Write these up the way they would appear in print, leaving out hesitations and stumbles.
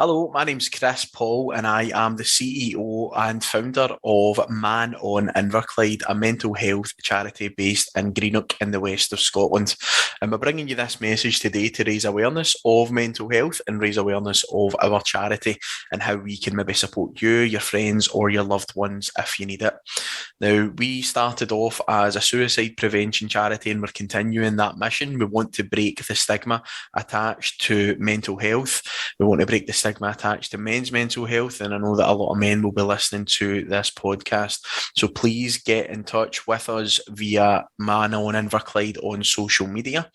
Hello, my name's Chris Paul, and I am the CEO and founder of Man on Inverclyde, a mental health charity based in Greenock in the west of Scotland. And we're bringing you this message today to raise awareness of mental health and raise awareness of our charity and how we can maybe support you, your friends, or your loved ones if you need it. Now, we started off as a suicide prevention charity and we're continuing that mission. We want to break the stigma attached to mental health. We want to break the stigma attached to men's mental health, and I know that a lot of men will be listening to this podcast. So please get in touch with us via Man on Inverclyde on social media.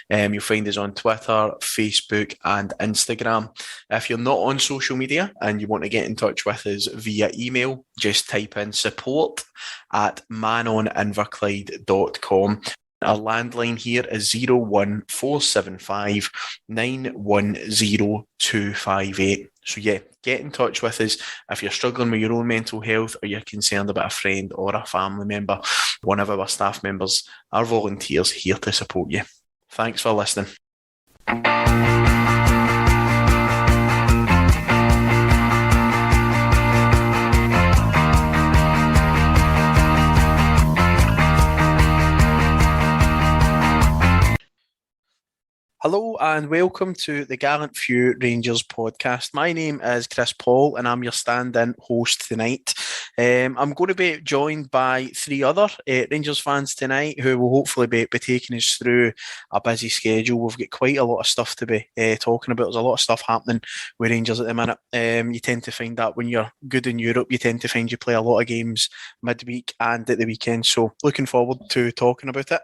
You'll find us on Twitter, Facebook, and Instagram. If you're not on social media and you want to get in touch with us via email, just type in support@manoninverclyde.com. Our landline here is 01475 910 258. So yeah, get in touch with us if you're struggling with your own mental health or you're concerned about a friend or a family member. One of our staff members, our volunteers, here to support you. Thanks for listening. Hello and welcome to the Gallant Few Rangers podcast. My name is Chris Paul and I'm your stand-in host tonight. I'm going to be joined by three other Rangers fans tonight who will hopefully be taking us through a busy schedule. We've got quite a lot of stuff to be talking about. There's a lot of stuff happening with Rangers at the minute. You tend to find that when you're good in Europe, you tend to find you play a lot of games midweek and at the weekend. So looking forward to talking about it.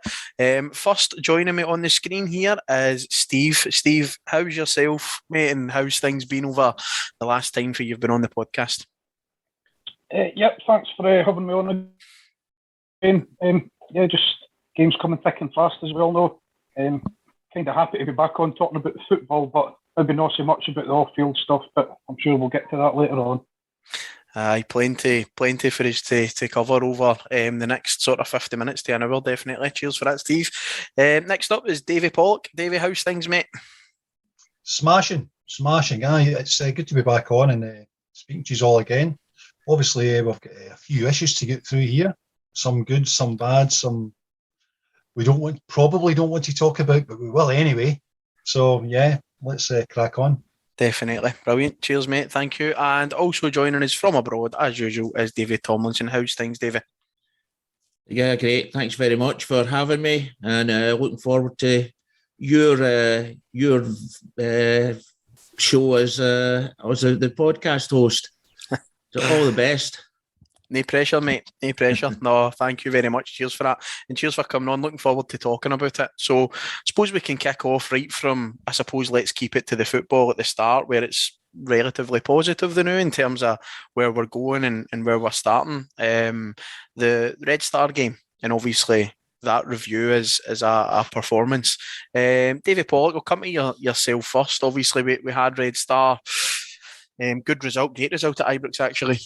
First, joining me on the screen here is Steve. Steve, how's yourself, mate, and how's things been over the last time for you've been on the podcast? Yep, thanks for having me on again. Just games coming thick and fast, as we all know. Kind of happy to be back on talking about football, but maybe not so much about the off-field stuff, but I'm sure we'll get to that later on. Aye, plenty for us to cover over the next sort of 50 minutes to an hour, definitely. Cheers for that, Steve. Next up is Davey Polk. Davey, how's things, mate? Smashing. Aye, it's good to be back on and speaking to you all again. Obviously, we've got a few issues to get through here. Some good, some bad, some we probably don't want to talk about, but we will anyway. So, yeah, let's crack on. Definitely. Brilliant. Cheers, mate. Thank you. And also joining us from abroad, as usual, is Davey Tomlinson. How's things, Davey? Yeah, great. Thanks very much for having me, and looking forward to your show as the podcast host. So all the best. No pressure, mate. No pressure. No, thank you very much. Cheers for that. And cheers for coming on. Looking forward to talking about it. So I suppose we can kick off right from, let's keep it to the football at the start, where it's relatively positive now in terms of where we're going and where we're starting. The Red Star game, and obviously that review is a performance. Davey Pollock, we'll come to yourself first. Obviously, we had Red Star. Good result, great result at Ibrox actually.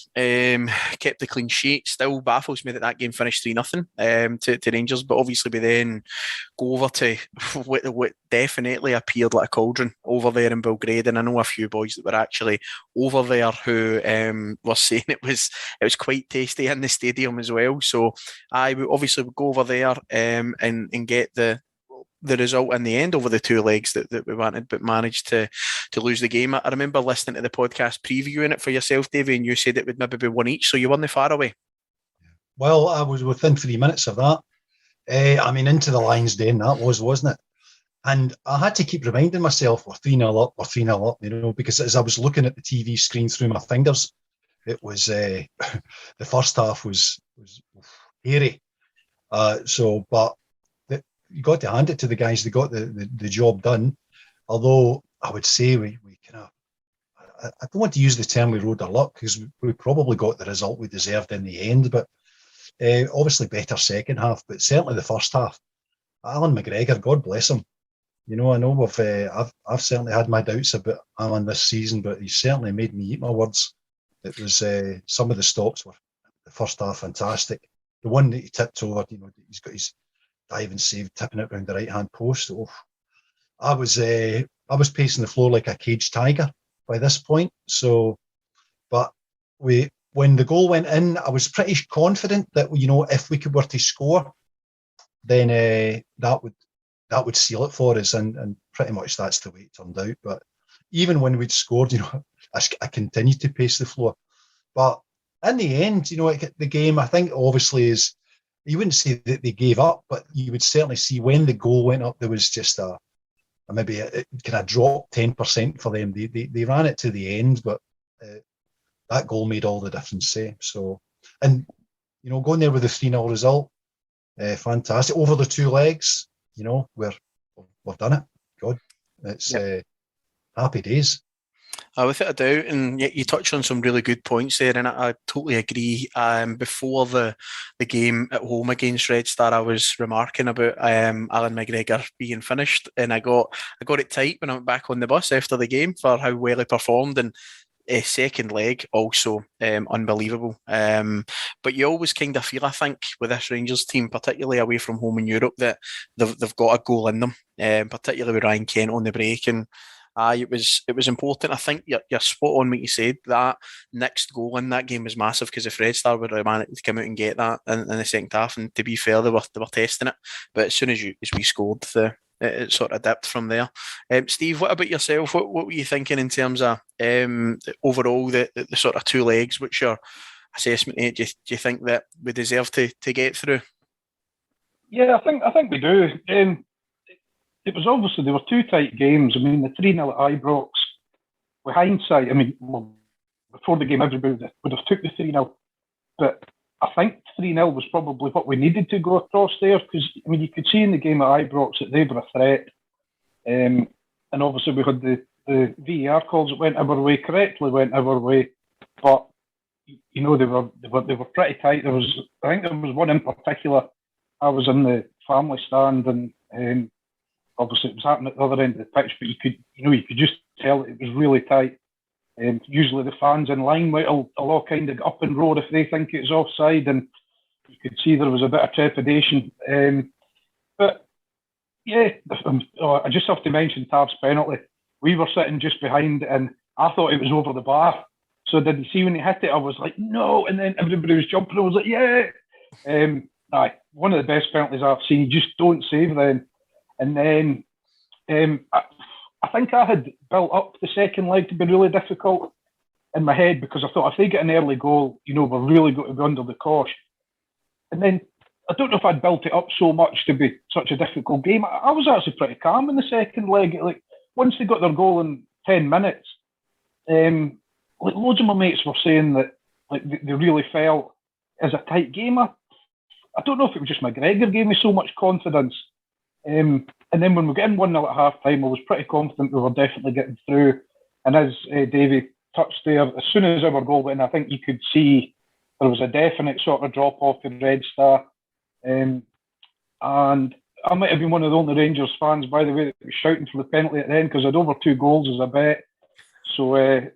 Kept the clean sheet. Still baffles me that game finished 3-0 to Rangers, but obviously we then go over to what definitely appeared like a cauldron over there in Belgrade, and I know a few boys that were actually over there who were saying it was quite tasty in the stadium as well. So I would obviously go over there and get the result in the end over the two legs that we wanted, but managed to lose the game. I remember listening to the podcast previewing it for yourself, Davey, and you said it would maybe be one each, so you weren't far away. Well, I was within 3 minutes of that. Into the lion's den, that wasn't it? And I had to keep reminding myself, we're 3-0 up, because as I was looking at the TV screen through my fingers, it was, the first half was hairy. But you got to hand it to the guys. They got the job done. Although I would say we kind of, I don't want to use the term we rode our luck, because we probably got the result we deserved in the end. But obviously better second half, but certainly the first half. Alan McGregor, God bless him. I know I've certainly had my doubts about Alan this season, but he certainly made me eat my words. It was some of the stops were the first half fantastic. The one that he tipped over, he's got his diving save, tipping it round the right hand post. Oh, I was pacing the floor like a caged tiger. by this point. So, but when the goal went in, I was pretty confident that, you know, if we were to score, then that would seal it for us, and pretty much that's the way it turned out. But even when we'd scored, you know, I continued to pace the floor. But in the end, you know, the game, I think, obviously is, you wouldn't say that they gave up, but you would certainly see when the goal went up, there was just maybe it kind of dropped 10% for them. They ran it to the end, but that goal made all the difference. So, and, you know, going there with the 3-0 result, fantastic. Over the two legs, you know, we've done it. God, it's happy days. Without a doubt, and you touched on some really good points there, and I totally agree. Before the game at home against Red Star, I was remarking about Alan McGregor being finished, and I got it tight when I went back on the bus after the game for how well he performed, and a second leg also unbelievable. But you always kind of feel, I think, with this Rangers team, particularly away from home in Europe, that they've got a goal in them, particularly with Ryan Kent on the break. And it was important. I think you're spot on what you said. That next goal in that game was massive, because if Red Star would have managed to come out and get that in the second half, and to be fair, they were testing it. But as soon as we scored, it sort of dipped from there. Steve, what about yourself? What were you thinking in terms of overall the sort of two legs? What's your assessment? Do you think that we deserve to get through? Yeah, I think we do. It was obviously, there were two tight games. I mean, the 3-0 at Ibrox, with hindsight, I mean, well, before the game, everybody would have took the 3-0. But I think 3-0 was probably what we needed to go across there, because, I mean, you could see in the game at Ibrox that they were a threat. And obviously we had the VAR calls that went our way, correctly went our way. But, you know, they were pretty tight. I think there was one in particular. I was in the family stand, and obviously it was happening at the other end of the pitch, but you could just tell it was really tight. Usually the fans in line will all kind of up and roar if they think it's offside, and you could see there was a bit of trepidation. But yeah, I just have to mention Tav's penalty. We were sitting just behind, and I thought it was over the bar. So did you see when he hit it? I was like, no, and then everybody was jumping. I was like, yeah. One of the best penalties I've seen. You just don't save then. And then I think I had built up the second leg to be really difficult in my head, because I thought if they get an early goal, you know, we're really going to be under the cosh. And then I don't know if I'd built it up so much to be such a difficult game. I was actually pretty calm in the second leg. Like, once they got their goal in 10 minutes, like loads of my mates were saying that like they really felt as a tight game. I don't know if it was just McGregor gave me so much confidence. And then when we get in 1-0 at half time, I was pretty confident we were definitely getting through. And as Davey touched there, as soon as our goal went in, I think you could see there was a definite sort of drop off in Red Star. And I might have been one of the only Rangers fans, by the way, that was shouting for the penalty at the end, because I'd over 2 goals as a bet. So, a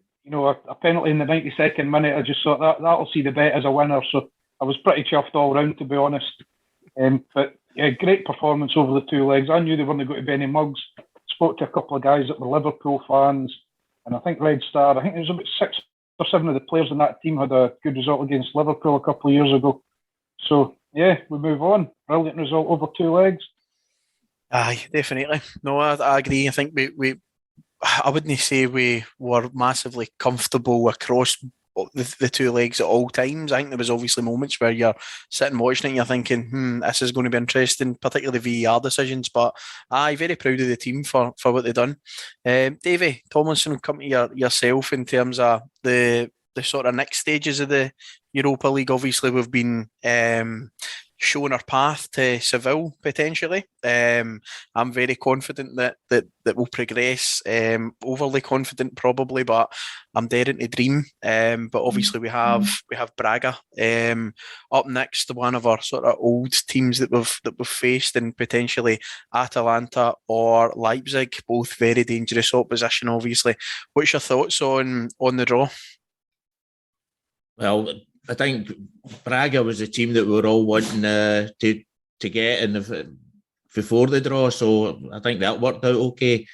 penalty in the 92nd minute, I just thought that'll see the bet as a winner. So I was pretty chuffed all round, to be honest. But yeah, great performance over the two legs. I knew they weren't going to be any mugs. Spoke to a couple of guys that were Liverpool fans, and I think Red Star, I think there was about 6 or 7 of the players in that team had a good result against Liverpool a couple of years ago. So yeah, we move on. Brilliant result over 2 legs. Aye, definitely. No, I agree. I think I wouldn't say we were massively comfortable across the 2 legs at all times. I think there was obviously moments where you're sitting watching it and you're thinking, this is going to be interesting, particularly the VAR decisions. But I'm very proud of the team for what they've done. Davey Tomlinson, come to yourself in terms of the sort of next stages of the Europa League. Obviously, we've been shown our path to Seville potentially. I'm very confident that we'll progress. Overly confident probably, but I'm daring to dream. But obviously we have Braga up next, one of our sort of old teams that we've faced, and potentially Atalanta or Leipzig, both very dangerous opposition. Obviously, what's your thoughts on the draw? Well, I think Braga was a team that we were all wanting to get in before the draw, so I think that worked out okay.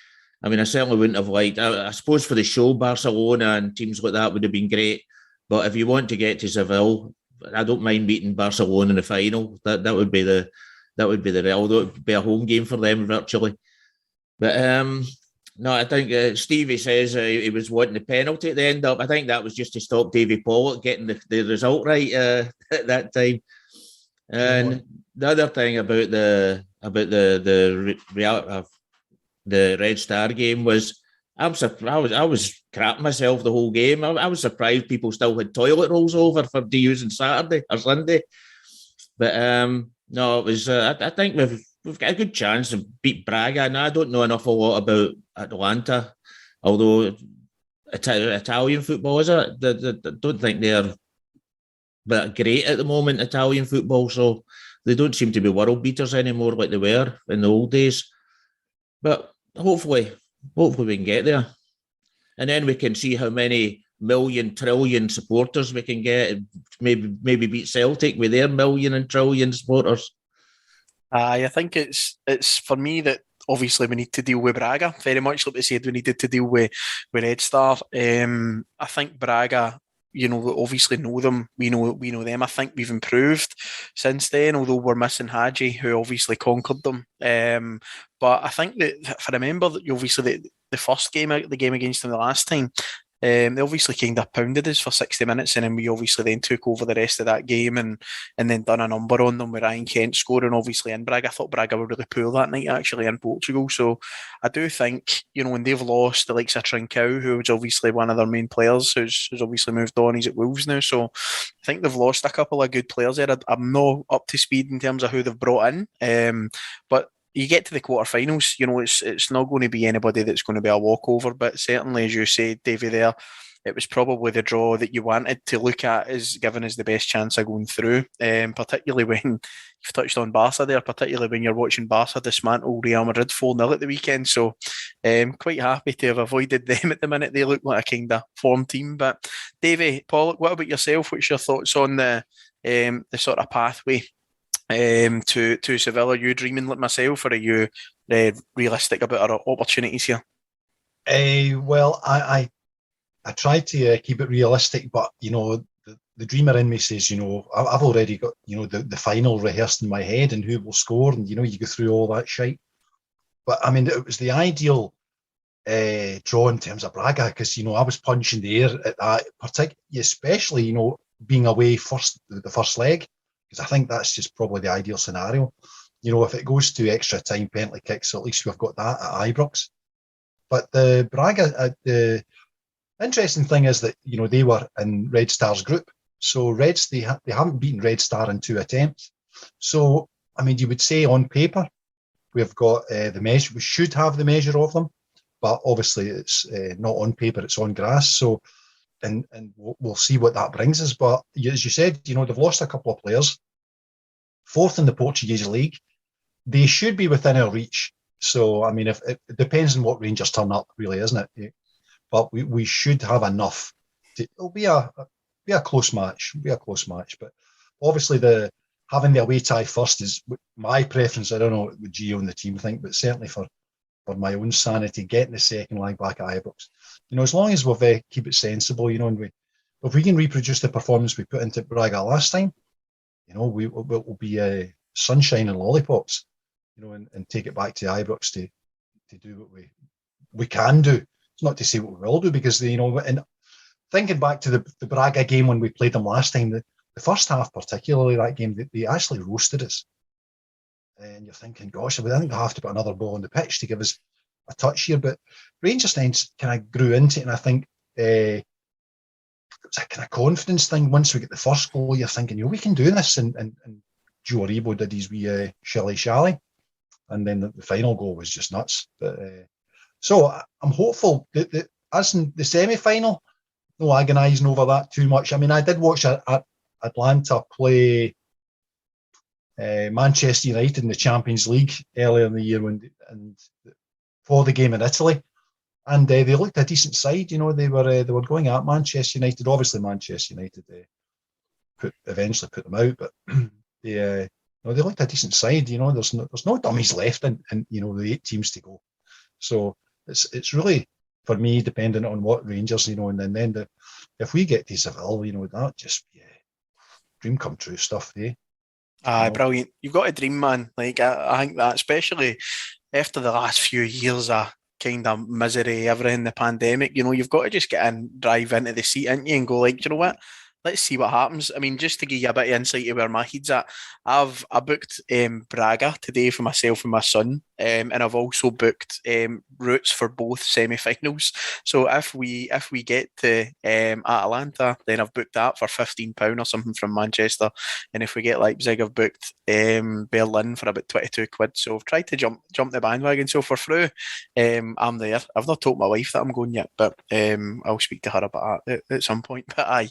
I mean, I certainly wouldn't have liked. I suppose for the show, Barcelona and teams like that would have been great. But if you want to get to Seville, I don't mind meeting Barcelona in the final. That would be the real. That would be a home game for them virtually. But no, I think Stevie says he was wanting the penalty at the end up. I think that was just to stop Davey Polk getting the result right at that time. And the other thing about the Red Star game was I was crapping myself the whole game. I was surprised people still had toilet rolls over for to use on Saturday or Sunday. But no, it was. I think we've got a good chance to beat Braga. And I don't know an awful lot about Atalanta, although Italian football is it. I don't think they're but great at the moment, Italian football. So they don't seem to be world beaters anymore like they were in the old days. But hopefully we can get there. And then we can see how many million, trillion supporters we can get. Maybe beat Celtic with their million and trillion supporters. I think it's for me that obviously we need to deal with Braga very much like we said we needed to deal with Red Star. I think Braga, we obviously know them. We know them. I think we've improved since then, although we're missing Hadji, who obviously conquered them. But I think that if I remember that obviously the first game, the game against them the last time, they obviously kind of pounded us for 60 minutes, and then we obviously then took over the rest of that game and then done a number on them with Ryan Kent scoring obviously in Braga. I thought Braga were really poor that night actually in Portugal. So I do think, when they've lost the likes of Trincao, who was obviously one of their main players, who's obviously moved on, he's at Wolves now. So I think they've lost a couple of good players there. I'm not up to speed in terms of who they've brought in, but you get to the quarterfinals, it's not going to be anybody that's going to be a walkover, but certainly, as you said, Davey, there, it was probably the draw that you wanted to look at as giving us the best chance of going through, particularly when you've touched on Barca there, particularly when you're watching Barca dismantle Real Madrid 4-0 at the weekend. So quite happy to have avoided them at the minute. They look like a kind of form team. But Davey Pollock, what about yourself? What's your thoughts on the sort of pathway to Seville? Are you dreaming like myself, or are you realistic about our opportunities here? Well, I try to keep it realistic, but the dreamer in me says, I've already got the final rehearsed in my head and who will score, and you go through all that shite. But I mean, it was the ideal draw in terms of Braga, because I was punching the air at that, particularly, especially being away the first leg. Because I think that's just probably the ideal scenario. If it goes to extra time, penalty kicks, at least we've got that at Ibrox. But the Braga, the interesting thing is that, they were in Red Star's group. So Reds, they haven't beaten Red Star in 2 attempts. So, I mean, you would say on paper, we've got the measure, we should have the measure of them. But obviously it's not on paper, it's on grass. So, and we'll see what that brings us. But as you said, they've lost a couple of players. 4th in the Portuguese league. They should be within our reach. So, I mean, if it depends on what Rangers turn up, really, isn't it? But we should have enough. It'll be a close match. It'll be a close match. But obviously, having the away tie first is my preference. I don't know what Gio and the team think, but certainly for my own sanity, getting the second leg back at Ibrox. As long as we keep it sensible, and if we can reproduce the performance we put into Braga last time, we will be sunshine and lollipops, and take it back to Ibrox to do what we can do. It's not to say what we will do, because and thinking back to the Braga game when we played them last time, the first half particularly, that game, they actually roasted us. And you're thinking, gosh, I think they'll have to put another ball on the pitch to give us a touch here. But Rangers then kind of grew into it, and I think it was a kind of confidence thing. Once we get the first goal, you're thinking, we can do this. And Joe Aribo did his wee shilly-shally. And then the final goal was just nuts. But so I'm hopeful that as in the semi-final, no agonising over that too much. I mean, I did watch Atlanta play Manchester United in the Champions League earlier in the year for the game in Italy, and they looked a decent side. They were going at Manchester United. Obviously, Manchester United eventually put them out, but they looked a decent side. There's no dummies left, and the 8 teams to go. So it's really, for me, dependent on what Rangers, and then if we get to Seville, that just be dream come true stuff, eh? Brilliant. You've got a dream, man. Like, I think that, especially after the last few years of kind of misery, everything, the pandemic, you've got to just get in, drive into the seat, ain't you, and go like, you know what? Let's see what happens. I mean, just to give you a bit of insight to where my head's at, I booked Braga today for myself and my son, and I've also booked routes for both semi-finals. So if we get to Atalanta, then I've booked that for £15 or something from Manchester, and if we get Leipzig, I've booked Berlin for about £22. So I've tried to jump the bandwagon. So for through, I'm there. I've not told my wife that I'm going yet, but I'll speak to her about that at some point. But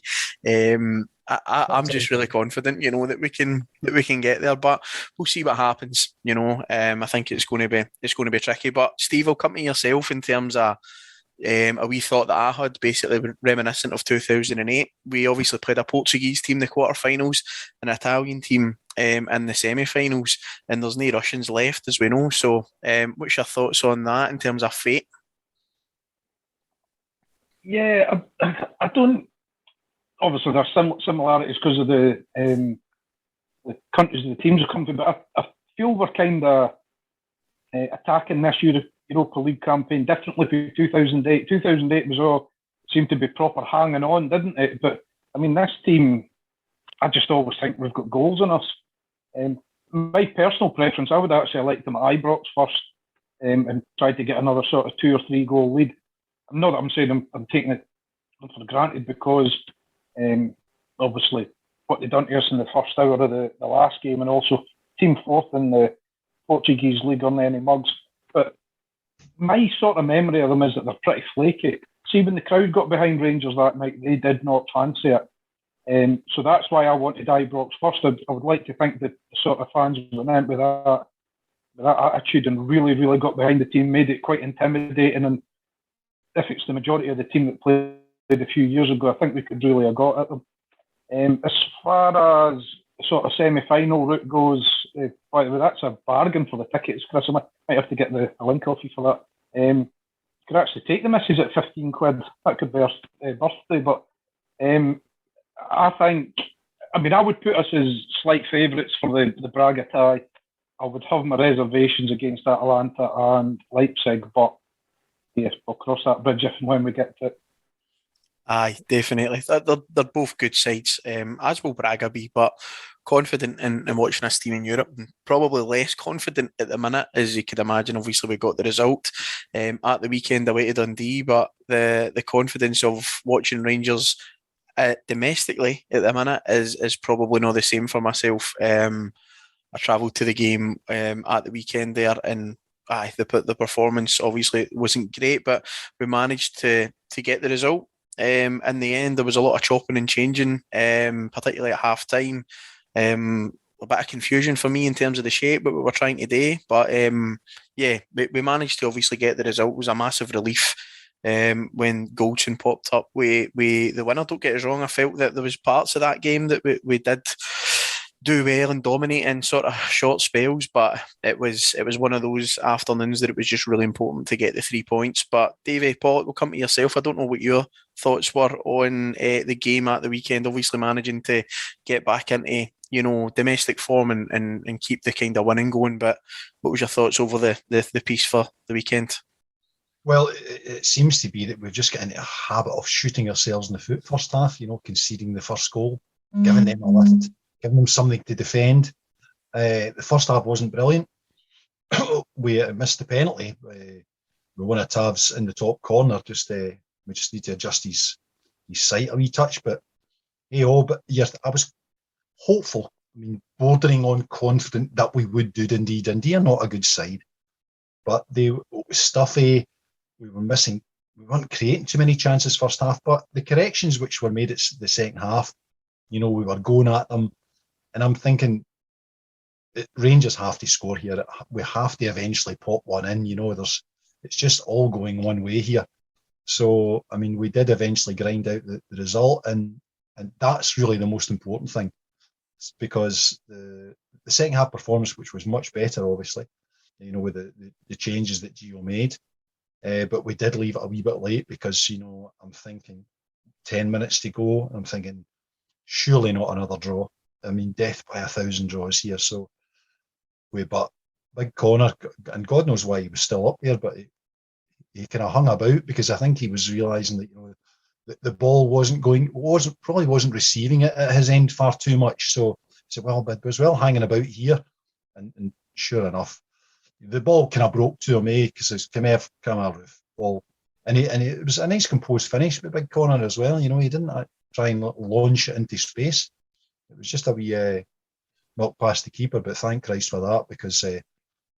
I'm just really confident, that we can get there, but we'll see what happens. I think it's going to be tricky. But Steve, I'll come to yourself in terms of a wee thought that I had, basically reminiscent of 2008. We obviously played a Portuguese team in the quarterfinals, an Italian team in the semi-finals, and there's no Russians left, as we know. So, what's your thoughts on that in terms of fate? Yeah, I don't. Obviously, there's similarities because of the countries the teams are coming from, but I feel we're kind of attacking this Europa League campaign differently from 2008. 2008 was all seemed to be proper hanging on, didn't it? But I mean, this team, I just always think we've got goals in us. My personal preference, I would actually like them at Ibrox first and try to get another sort of 2 or 3 goal lead. Not that I'm saying I'm taking it for granted, because obviously what they done to us in the first hour of the last game, and also team 4th in the Portuguese league on any mugs. But my sort of memory of them is that they're pretty flaky. See, when the crowd got behind Rangers that night, they did not fancy it. So that's why I wanted Ibrox first. I would like to think that the sort of fans went in with that attitude and really, really got behind the team, made it quite intimidating. And if it's the majority of the team that played a few years ago, I think we could really have got at them. As far as sort of semi-final route goes, that's a bargain for the tickets, Chris. I might have to get the link off you for that. Could actually take the missus at £15. That could be our birthday, but I think, I would put us as slight favourites for the Braga tie. I would have my reservations against Atalanta and Leipzig, but yes, we'll cross that bridge if and when we get to it. Aye, definitely. They're both good sides, as will Braga be, but confident in watching this team in Europe, and probably less confident at the minute, as you could imagine. Obviously, we got the result at the weekend away to Dundee, but the confidence of watching Rangers domestically at the minute is probably not the same for myself. I travelled to the game at the weekend there, and the performance obviously wasn't great, but we managed to get the result. In the end, there was a lot of chopping and changing, particularly at half time. A bit of confusion for me in terms of the shape that we were trying to do. But we managed to obviously get the result. It was a massive relief when Goldson popped up with the winner. Don't get us wrong, I felt that there was parts of that game that we did do well and dominate in sort of short spells, but it was one of those afternoons that it was just really important to get the 3 points. But Davey Polk, we'll come to yourself. I don't know what your thoughts were on the game at the weekend. Obviously managing to get back into domestic form and keep the kind of winning going. But what was your thoughts over the piece for the weekend? Well, it seems to be that we've just got into a habit of shooting ourselves in the foot first half, conceding the first goal, giving them a lift, giving them something to defend. The first half wasn't brilliant. We missed the penalty. One of Tav's in the top corner. We just need to adjust his sight a wee touch. But I was hopeful, bordering on confident that we would do Dundee. Dundee are not a good side, but it was stuffy. We were missing. We weren't creating too many chances first half, but the corrections which were made at the second half, we were going at them. And I'm thinking, Rangers have to score here. We have to eventually pop one in. It's just all going one way here. So, we did eventually grind out the result, and that's really the most important thing. It's because the second half performance, which was much better, obviously, with the changes that Gio made, but we did leave it a wee bit late because, I'm thinking 10 minutes to go. I'm thinking, surely not another draw. I mean, death by 1,000 draws here. So but Big Connor, and God knows why he was still up there, but he kind of hung about because I think he was realising that, the ball probably wasn't receiving it at his end far too much. So he said, well, but was well hanging about here. And sure enough, the ball kind of broke to him, because it's come out of ball. And it was a nice composed finish with Big Connor as well. He didn't try and launch it into space. It was just a wee knock past the keeper, but thank Christ for that, because the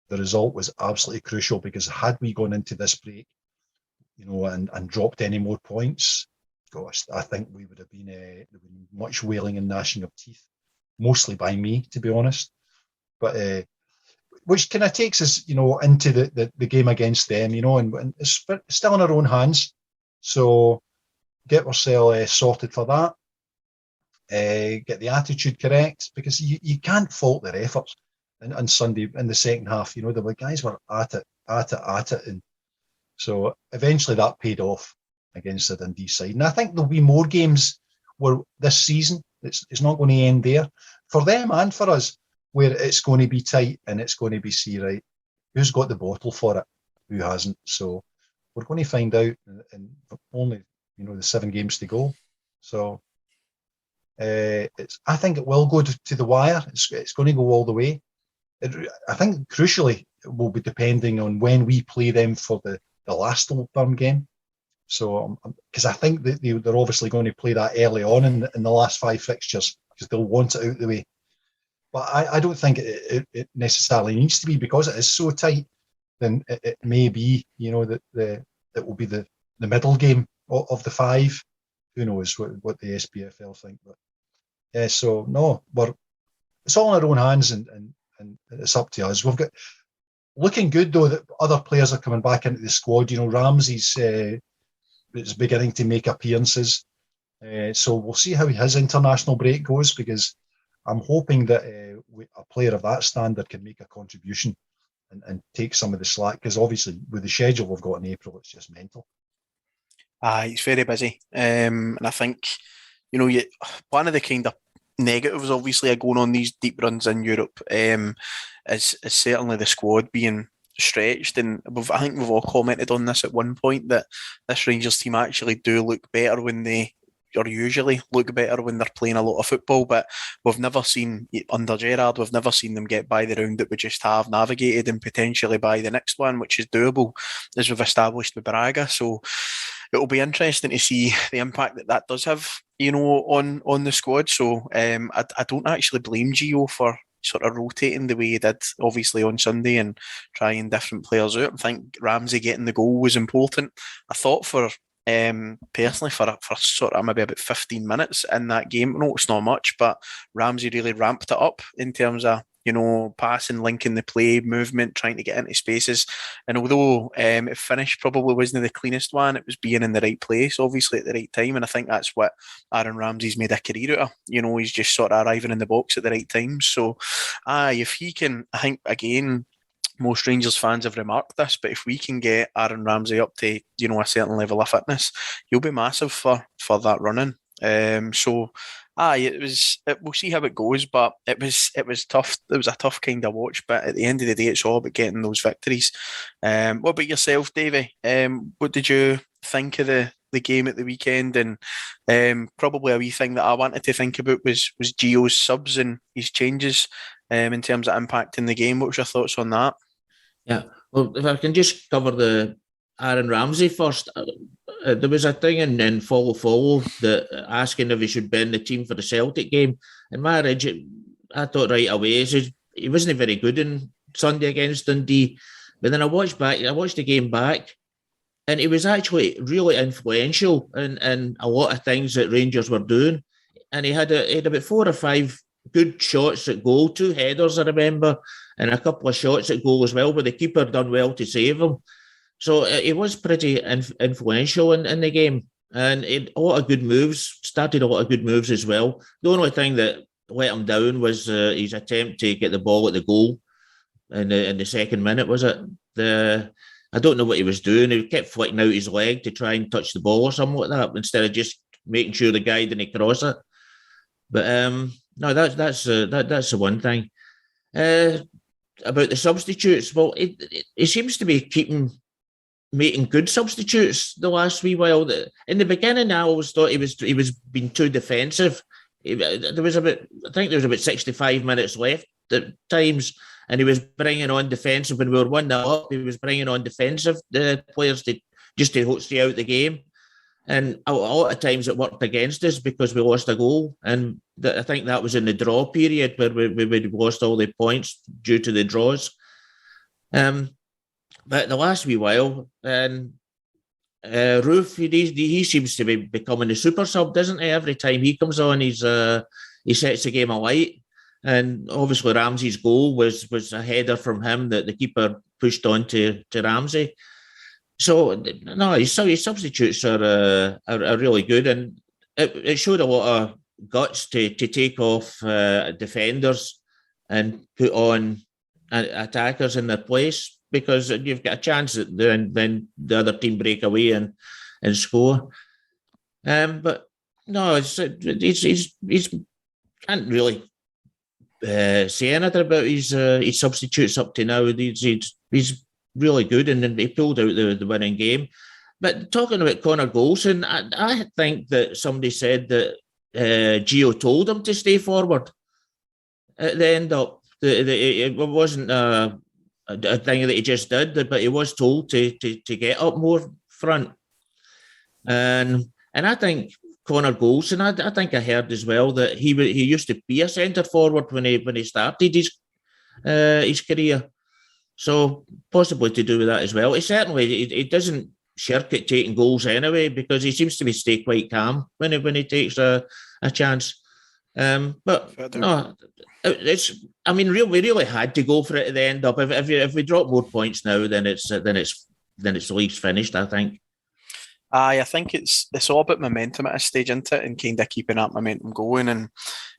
result was absolutely crucial. Because had we gone into this break, and dropped any more points, gosh, I think we would have been much wailing and gnashing of teeth, mostly by me, to be honest. But which kind of takes us, into the game against them, and it's still in our own hands. So get ourselves sorted for that. Get the attitude correct, because you can't fault their efforts. And Sunday in the second half, the guys were at it, and so eventually that paid off against the Dundee side. And I think there'll be more games where this season it's not going to end there for them and for us, where it's going to be tight and it's going to be right. Who's got the bottle for it? Who hasn't? So we're going to find out in only the 7 games to go. So I think it will go to the wire. It's going to go all the way. I think crucially it will be depending on when we play them for the last Old Firm game. So because I think that they're obviously going to play that early on in the last 5 fixtures, because they'll want it out of the way. But I don't think it necessarily needs to be, because it is so tight. Then it may be, that it will be the middle game of the 5. Who knows what the SPFL think? But yeah, so no, it's all in our own hands, and it's up to us. We've got looking good though that other players are coming back into the squad. Ramsey's is beginning to make appearances, so we'll see how his international break goes, because I'm hoping that a player of that standard can make a contribution and take some of the slack, because obviously with the schedule we've got in April, it's just mental. He's very busy, and I think one of the kind of negatives, obviously, of going on these deep runs in Europe, is certainly the squad being stretched. And I think we've all commented on this at one point, that this Rangers team actually do look better or usually look better when they're playing a lot of football. But we've never seen, under Gerrard, we've never seen them get by the round that we just have navigated, and potentially by the next one, which is doable, as we've established with Braga. So it'll be interesting to see the impact that does have, on the squad. So I don't actually blame Gio for sort of rotating the way he did, obviously, on Sunday, and trying different players out. I think Ramsey getting the goal was important. I thought personally for sort of maybe about 15 minutes in that game, no, it's not much, but Ramsey really ramped it up in terms of passing, linking the play, movement, trying to get into spaces. And although it finished probably wasn't the cleanest one, it was being in the right place, obviously, at the right time. And I think that's what Aaron Ramsey's made a career out of. He's just sort of arriving in the box at the right time. So, if he can, I think, again, most Rangers fans have remarked this, but if we can get Aaron Ramsey up to, a certain level of fitness, he'll be massive for that running. We'll see how it goes, but it was tough. It was a tough kind of watch, but at the end of the day, it's all about getting those victories. What about yourself, Davey? What did you think of the game at the weekend? And probably a wee thing that I wanted to think about was Gio's subs and his changes in terms of impacting the game. What was your thoughts on that? Yeah, well, if I can just cover the Aaron Ramsey first. There was a thing in Follow that asking if he should be in the team for the Celtic game. And my I thought right away he wasn't very good in Sunday against Dundee. But then I watched the game back, and he was actually really influential in a lot of things that Rangers were doing. And he had about 4 or 5 good shots at goal, 2 headers, I remember, and a couple of shots at goal as well, but the keeper done well to save him. So he was pretty influential in the game, and a lot of good moves, started a lot of good moves as well. The only thing that let him down was his attempt to get the ball at the goal in the second minute, was it? I don't know what he was doing. He kept flicking out his leg to try and touch the ball or something like that, instead of just making sure the guy didn't cross it. But no, that's the one thing. About the substitutes, well, it seems to be making good substitutes the last wee while. In the beginning, I always thought he was being too defensive. There was about 65 minutes left at times, and he was bringing on defensive when we were 1-0 up. He was bringing on defensive players to stay out the game. And a lot of times it worked against us because we lost a goal. And I think that was in the draw period where we lost all the points due to the draws. But the last wee while, and Roof, he seems to be becoming a super sub, doesn't he? Every time he comes on, he sets the game alight. And obviously Ramsey's goal was a header from him that the keeper pushed on to Ramsey. So no, his substitutes are really good, and it showed a lot of guts to take off defenders and put on attackers in their place, because you've got a chance that then the other team break away and score. But no, he's can't really say anything about his substitutes up to now. He's really good, and then he pulled out the winning game. But talking about Connor Golson, I think that somebody said that Gio told him to stay forward at the end up. It wasn't a thing that he just did, but he was told to get up more front. And I think Connor Golson, I think I heard as well that he used to be a centre forward when he started his career. So possibly to do with that as well. He doesn't shirk at taking goals anyway, because he seems to stay quite calm when he takes a chance. But no, we really had to go for it at the end up. If we drop more points now, then it's the league's finished, I think. I think it's all about momentum at a stage, isn't it, and kind of keeping that momentum going.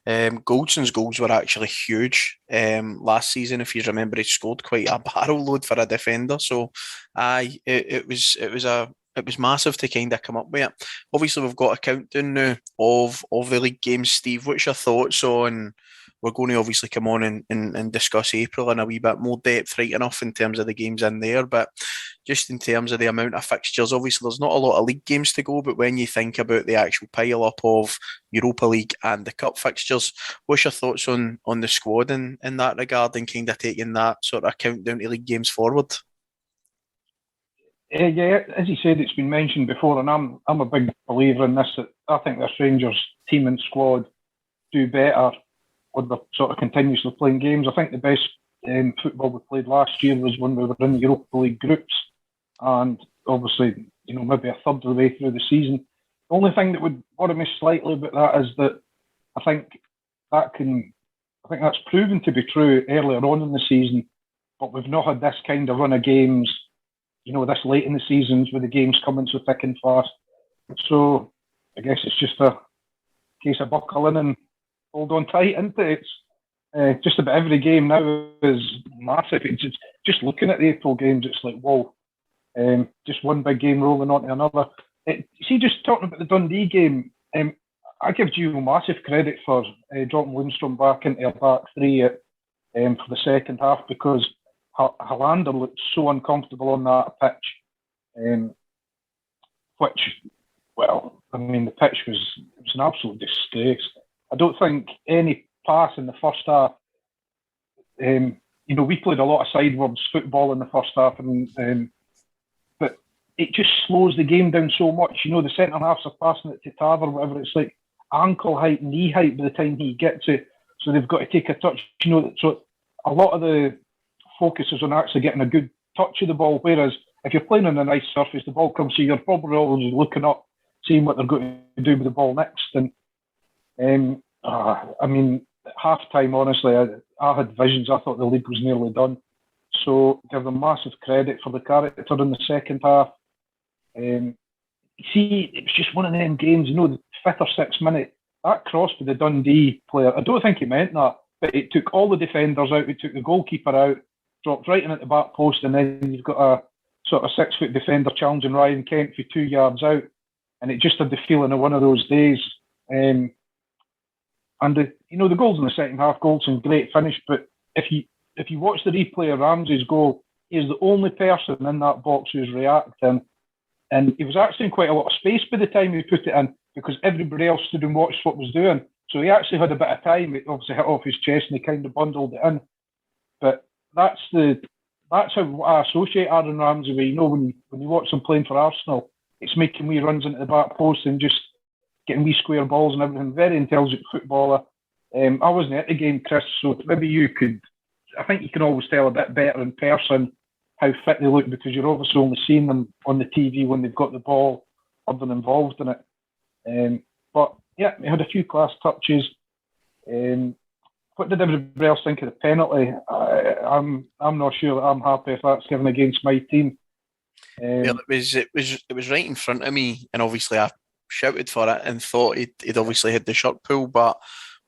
And Goldson's goals were actually huge last season. If you remember, he scored quite a barrel load for a defender. So, it was massive to kind of come up with it. Obviously, we've got a countdown now of the league games. Steve, what's your thoughts on? We're going to obviously come on and discuss April in a wee bit more depth, right enough, in terms of the games in there. But just in terms of the amount of fixtures, obviously there's not a lot of league games to go, but when you think about the actual pile-up of Europa League and the Cup fixtures, what's your thoughts on the squad in that regard, and kind of taking that sort of countdown to league games forward? Yeah, as you said, it's been mentioned before, and I'm a big believer in this. That I think this Rangers team and squad do better when they're sort of continuously playing games. I think the best football we played last year was when we were in the Europa League groups, and obviously, maybe a third of the way through the season. The only thing that would worry me slightly about that is that I think that's proven to be true earlier on in the season, but we've not had this kind of run of games, this late in the seasons with the games coming so thick and fast. So I guess it's just a case of buckle in and hold on tight, isn't it? It's just about every game now is massive. It's just looking at the April games, it's like, whoa, just one big game rolling on to another. Just talking about the Dundee game, I give Gio massive credit for dropping Lundstrom back into a back three for the second half, because Hollander looked so uncomfortable on that pitch, the pitch was an absolute disgrace. I don't think any pass in the first half. We played a lot of sideways football in the first half, but it just slows the game down so much. The centre halves are passing it to Tav or whatever. It's like ankle height, knee height by the time he gets it. So they've got to take a touch. So a lot of the focus is on actually getting a good touch of the ball. Whereas if you're playing on a nice surface, the ball comes to you, you're probably always looking up, seeing what they're going to do with the ball next. And half time, honestly, I had visions. I thought the league was nearly done. So give them massive credit for the character in the second half. It was just one of them games, the 5th or 6th minute, that cross to the Dundee player, I don't think he meant that, but it took all the defenders out, it took the goalkeeper out, dropped right in at the back post, and then you've got sort of 6 foot defender challenging Ryan Kent for 2 yards out, and it just had the feeling of one of those days. And the goals in the second half, Goldson, great finish, but if you watch the replay of Ramsey's goal, he's the only person in that box who's reacting, and he was actually in quite a lot of space by the time he put it in, because everybody else stood and watched what was doing. So he actually had a bit of time. It obviously hit off his chest and he kind of bundled it in. But that's how I associate Aaron Ramsey with. When you watch him playing for Arsenal, it's making wee runs into the back post and just getting wee square balls and everything. Very intelligent footballer. I wasn't at the game, Chris, so maybe you could. I think you can always tell a bit better in person how fit they look, because you're obviously only seeing them on the TV when they've got the ball or they're involved in it. But yeah, he had a few class touches. What did everybody else think of the penalty? I'm not sure that I'm happy if that's given against my team. Well, it was right in front of me, and obviously I shouted for it and thought he'd obviously had the shirt pull. But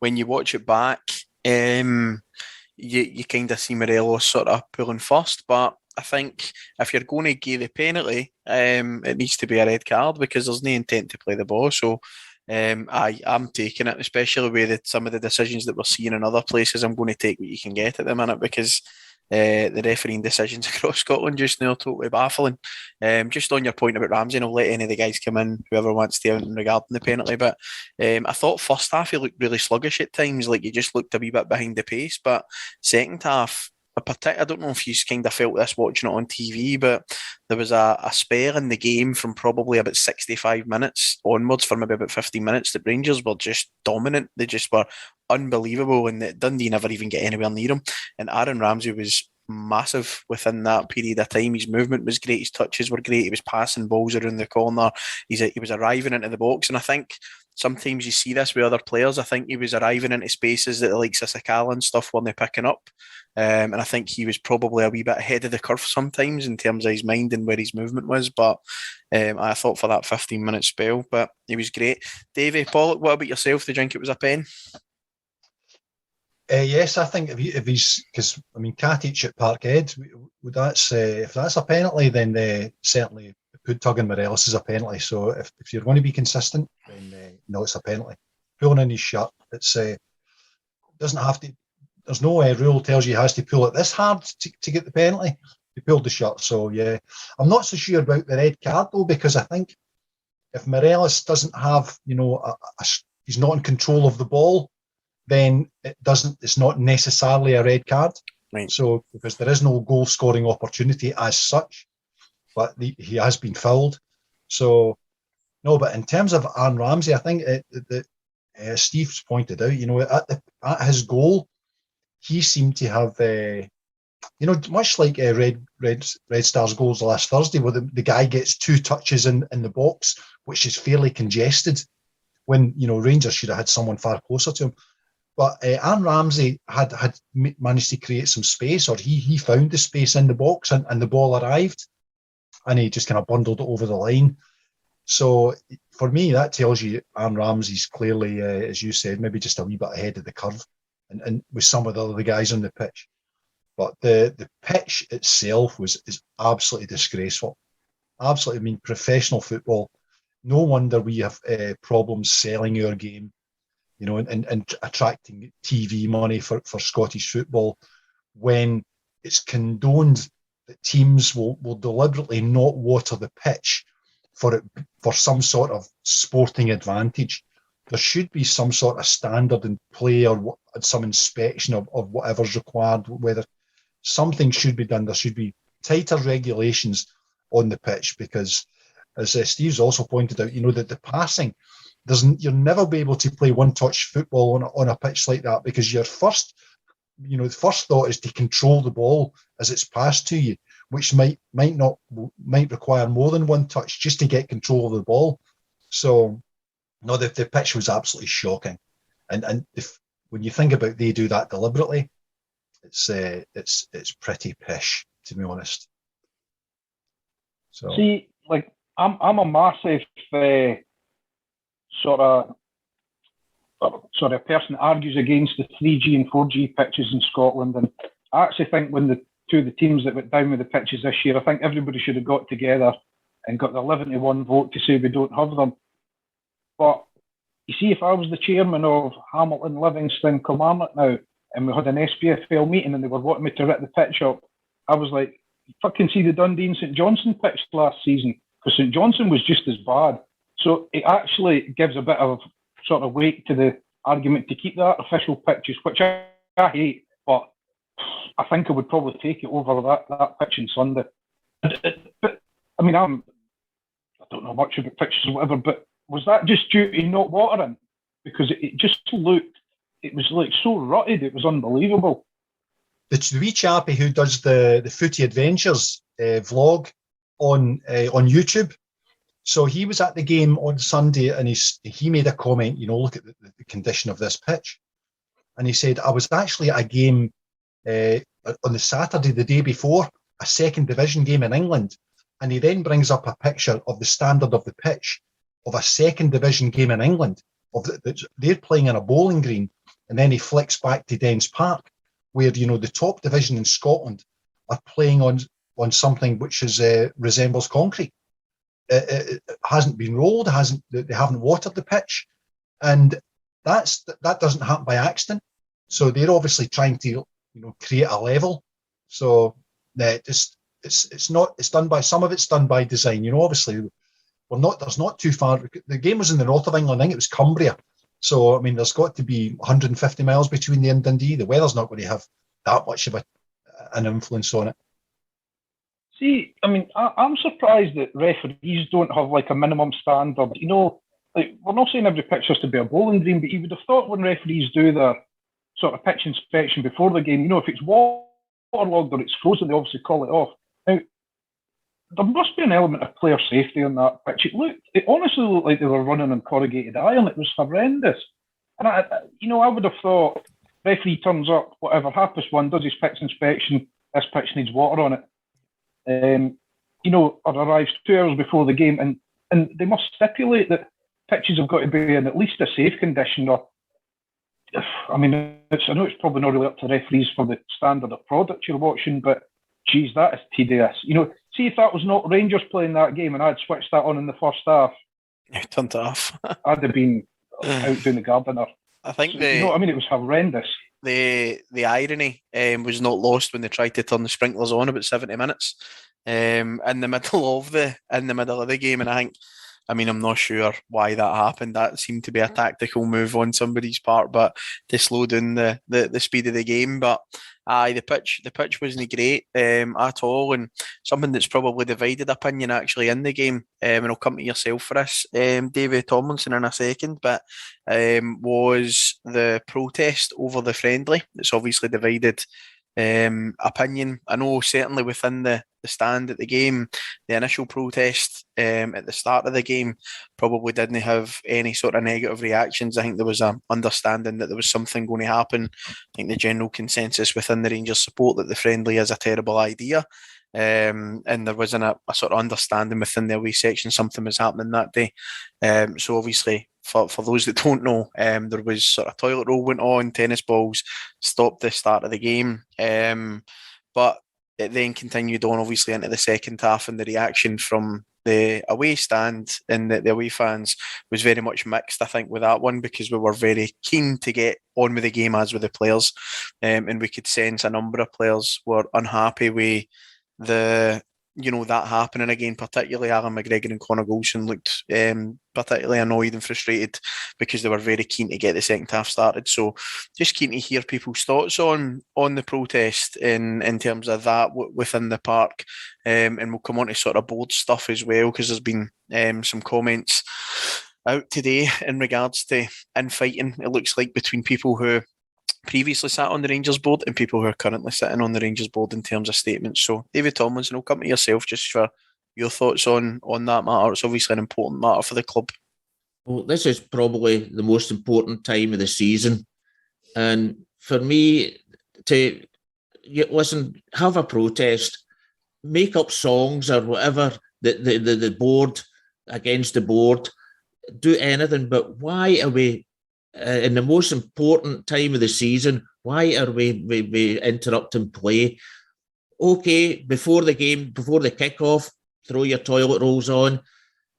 when you watch it back, you kind of see Morelos sort of pulling first. But I think if you're going to give the penalty, it needs to be a red card, because there's no intent to play the ball. So I'm taking it, especially with some of the decisions that we're seeing in other places. I'm going to take what you can get at the minute, because the refereeing decisions across Scotland just now are totally baffling. Just on your point about Ramsey, and I'll let any of the guys come in, whoever wants to, regarding the penalty. But I thought first half he looked really sluggish at times, like he just looked a wee bit behind the pace. But second half, I don't know if you kind of felt this watching it on TV, but there was a spell in the game from probably about 65 minutes onwards, for maybe about 15 minutes, that Rangers were just dominant. They just were unbelievable, and Dundee never even get anywhere near them. And Aaron Ramsey was massive within that period of time. His movement was great, his touches were great, he was passing balls around the corner, he was arriving into the box. And I think sometimes you see this with other players. I think he was arriving into spaces that the likes of Sakala and stuff weren't picking up. And I think he was probably a wee bit ahead of the curve sometimes in terms of his mind and where his movement was. But I thought for that 15-minute spell, but he was great. Davey Polk, what about yourself? Do you think it was a pen? Yes, I think if he's, because I mean, Katic at Parkhead, if that's a penalty, then certainly Pudtug and Morelos is a penalty. So if you're going to be consistent, then no, it's a penalty. Pulling in his shirt, it's doesn't have to. There's no rule tells you he has to pull it this hard to get the penalty. He pulled the shirt, so yeah. I'm not so sure about the red card though, because I think if Morelos doesn't have, he's not in control of the ball, then it's not necessarily a red card. Right. So because there is no goal scoring opportunity as such, but he has been fouled. So no, but in terms of Aaron Ramsey, I think that Steve's pointed out, at his goal, he seemed to have, much like Red Star's goals last Thursday, where the guy gets 2 touches in the box, which is fairly congested, when Rangers should have had someone far closer to him. But Aaron Ramsey had managed to create some space, or he found the space in the box, and the ball arrived, and he just kind of bundled it over the line. So for me, that tells you Aaron Ramsey's clearly, as you said, maybe just a wee bit ahead of the curve, and with some of the other guys on the pitch. But the pitch itself is absolutely disgraceful. Absolutely, I mean, professional football. No wonder we have problems selling our game, and attracting TV money for Scottish football, when it's condoned that teams will deliberately not water the pitch for some sort of sporting advantage. There should be some sort of standard in play, or some inspection of whatever's required, whether something should be done. There should be tighter regulations on the pitch, because, as Steve's also pointed out, that the passing, you'll never be able to play one-touch football on a pitch like that, because your first thought is to control the ball as it's passed to you, which might require more than one touch just to get control of the ball. So, no, the pitch was absolutely shocking, and when you think about they do that deliberately, it's pretty pish, to be honest. So, see, like I'm a massive a person that argues against the 3G and 4G pitches in Scotland, and I actually think when the two of the teams that went down with the pitches this year. I think everybody should have got together and got the 11 to 1 vote to say we don't have them. But you see, if I was the chairman of Hamilton, Livingston, Kilmarnock now, and we had an SPFL meeting and they were wanting me to rip the pitch up, I was like, fucking see the Dundee and St Johnstone pitch last season, because St Johnstone was just as bad. So it actually gives a bit of sort of weight to the argument to keep the artificial pitches, which I hate, but I think I would probably take it over that pitch on Sunday. But I mean, I don't know much about pitches or whatever, but was that just due to not watering? Because it just looked, it was like so rutted, it was unbelievable. The wee chappie who does the Footy Adventures vlog on YouTube. So he was at the game on Sunday and he made a comment, look at the condition of this pitch. And he said, I was actually at a game on the Saturday, the day before, a second division game in England. And he then brings up a picture of the standard of the pitch of a second division game in England. They're playing in a bowling green. And then he flicks back to Dens Park, where, the top division in Scotland are playing on something which resembles concrete. It hasn't been rolled, they haven't watered the pitch. And that doesn't happen by accident. So they're obviously trying to, create a level. So it's done by, some of it's done by design. Obviously there's not too far. The game was in the north of England, I think it was Cumbria. So, I mean, there's got to be 150 miles between there and Dundee. The weather's not going to have that much of an influence on it. See, I mean, I'm surprised that referees don't have like a minimum standard. Like, we're not saying every pitch has to be a bowling green, but you would have thought when referees do their sort of pitch inspection before the game, if it's waterlogged or it's frozen, they obviously call it off. Now, there must be an element of player safety on that pitch. It honestly looked like they were running on corrugated iron. It was horrendous. And I would have thought, referee turns up, whatever, #1 does his pitch inspection, this pitch needs water on it. Or arrives 2 hours before the game, and they must stipulate that pitches have got to be in at least a safe condition. Or, I mean, I know it's probably not really up to referees for the standard of product you're watching, but geez, that is tedious. See if that was not Rangers playing that game and I'd switched that on in the first half. You turned it off. I'd have been out doing the gardener. I think it was horrendous. The irony was not lost when they tried to turn the sprinklers on about 70 minutes in the middle of the game, and I'm not sure why that happened. That seemed to be a tactical move on somebody's part, but to slow down the speed of the game. But the pitch wasn't great at all, and something that's probably divided opinion actually in the game. And I'll come to yourself for this, Davey Tomlinson, in a second. But was the protest over the friendly? It's obviously divided opinion. I know certainly within the stand at the game, the initial protest at the start of the game probably didn't have any sort of negative reactions. I think there was an understanding that there was something going to happen. I think the general consensus within the Rangers support that the friendly is a terrible idea. And there wasn't a sort of understanding within the away section something was happening that day. So obviously, for those that don't know, there was sort of toilet roll went on, tennis balls stopped the start of the game. But it then continued on, obviously, into the second half, and the reaction from the away stand and the away fans was very much mixed, I think, with that one, because we were very keen to get on with the game as with the players. And we could sense a number of players were unhappy with that happening again, particularly Alan McGregor and Conor Golson looked particularly annoyed and frustrated because they were very keen to get the second half started. So just keen to hear people's thoughts on the protest in terms of that within the park. And we'll come on to sort of board stuff as well, because there's been some comments out today in regards to infighting, it looks like, between people who previously sat on the Rangers board and people who are currently sitting on the Rangers board in terms of statements. So, David Tomlinson, I'll come to yourself just for your thoughts on that matter. It's obviously an important matter for the club. Well, this is probably the most important time of the season. And for me, to have a protest, make up songs or whatever, the board, against the board, do anything, but why are we in the most important time of the season, why are we interrupting play? okay, before the game, before the kickoff, throw your toilet rolls on.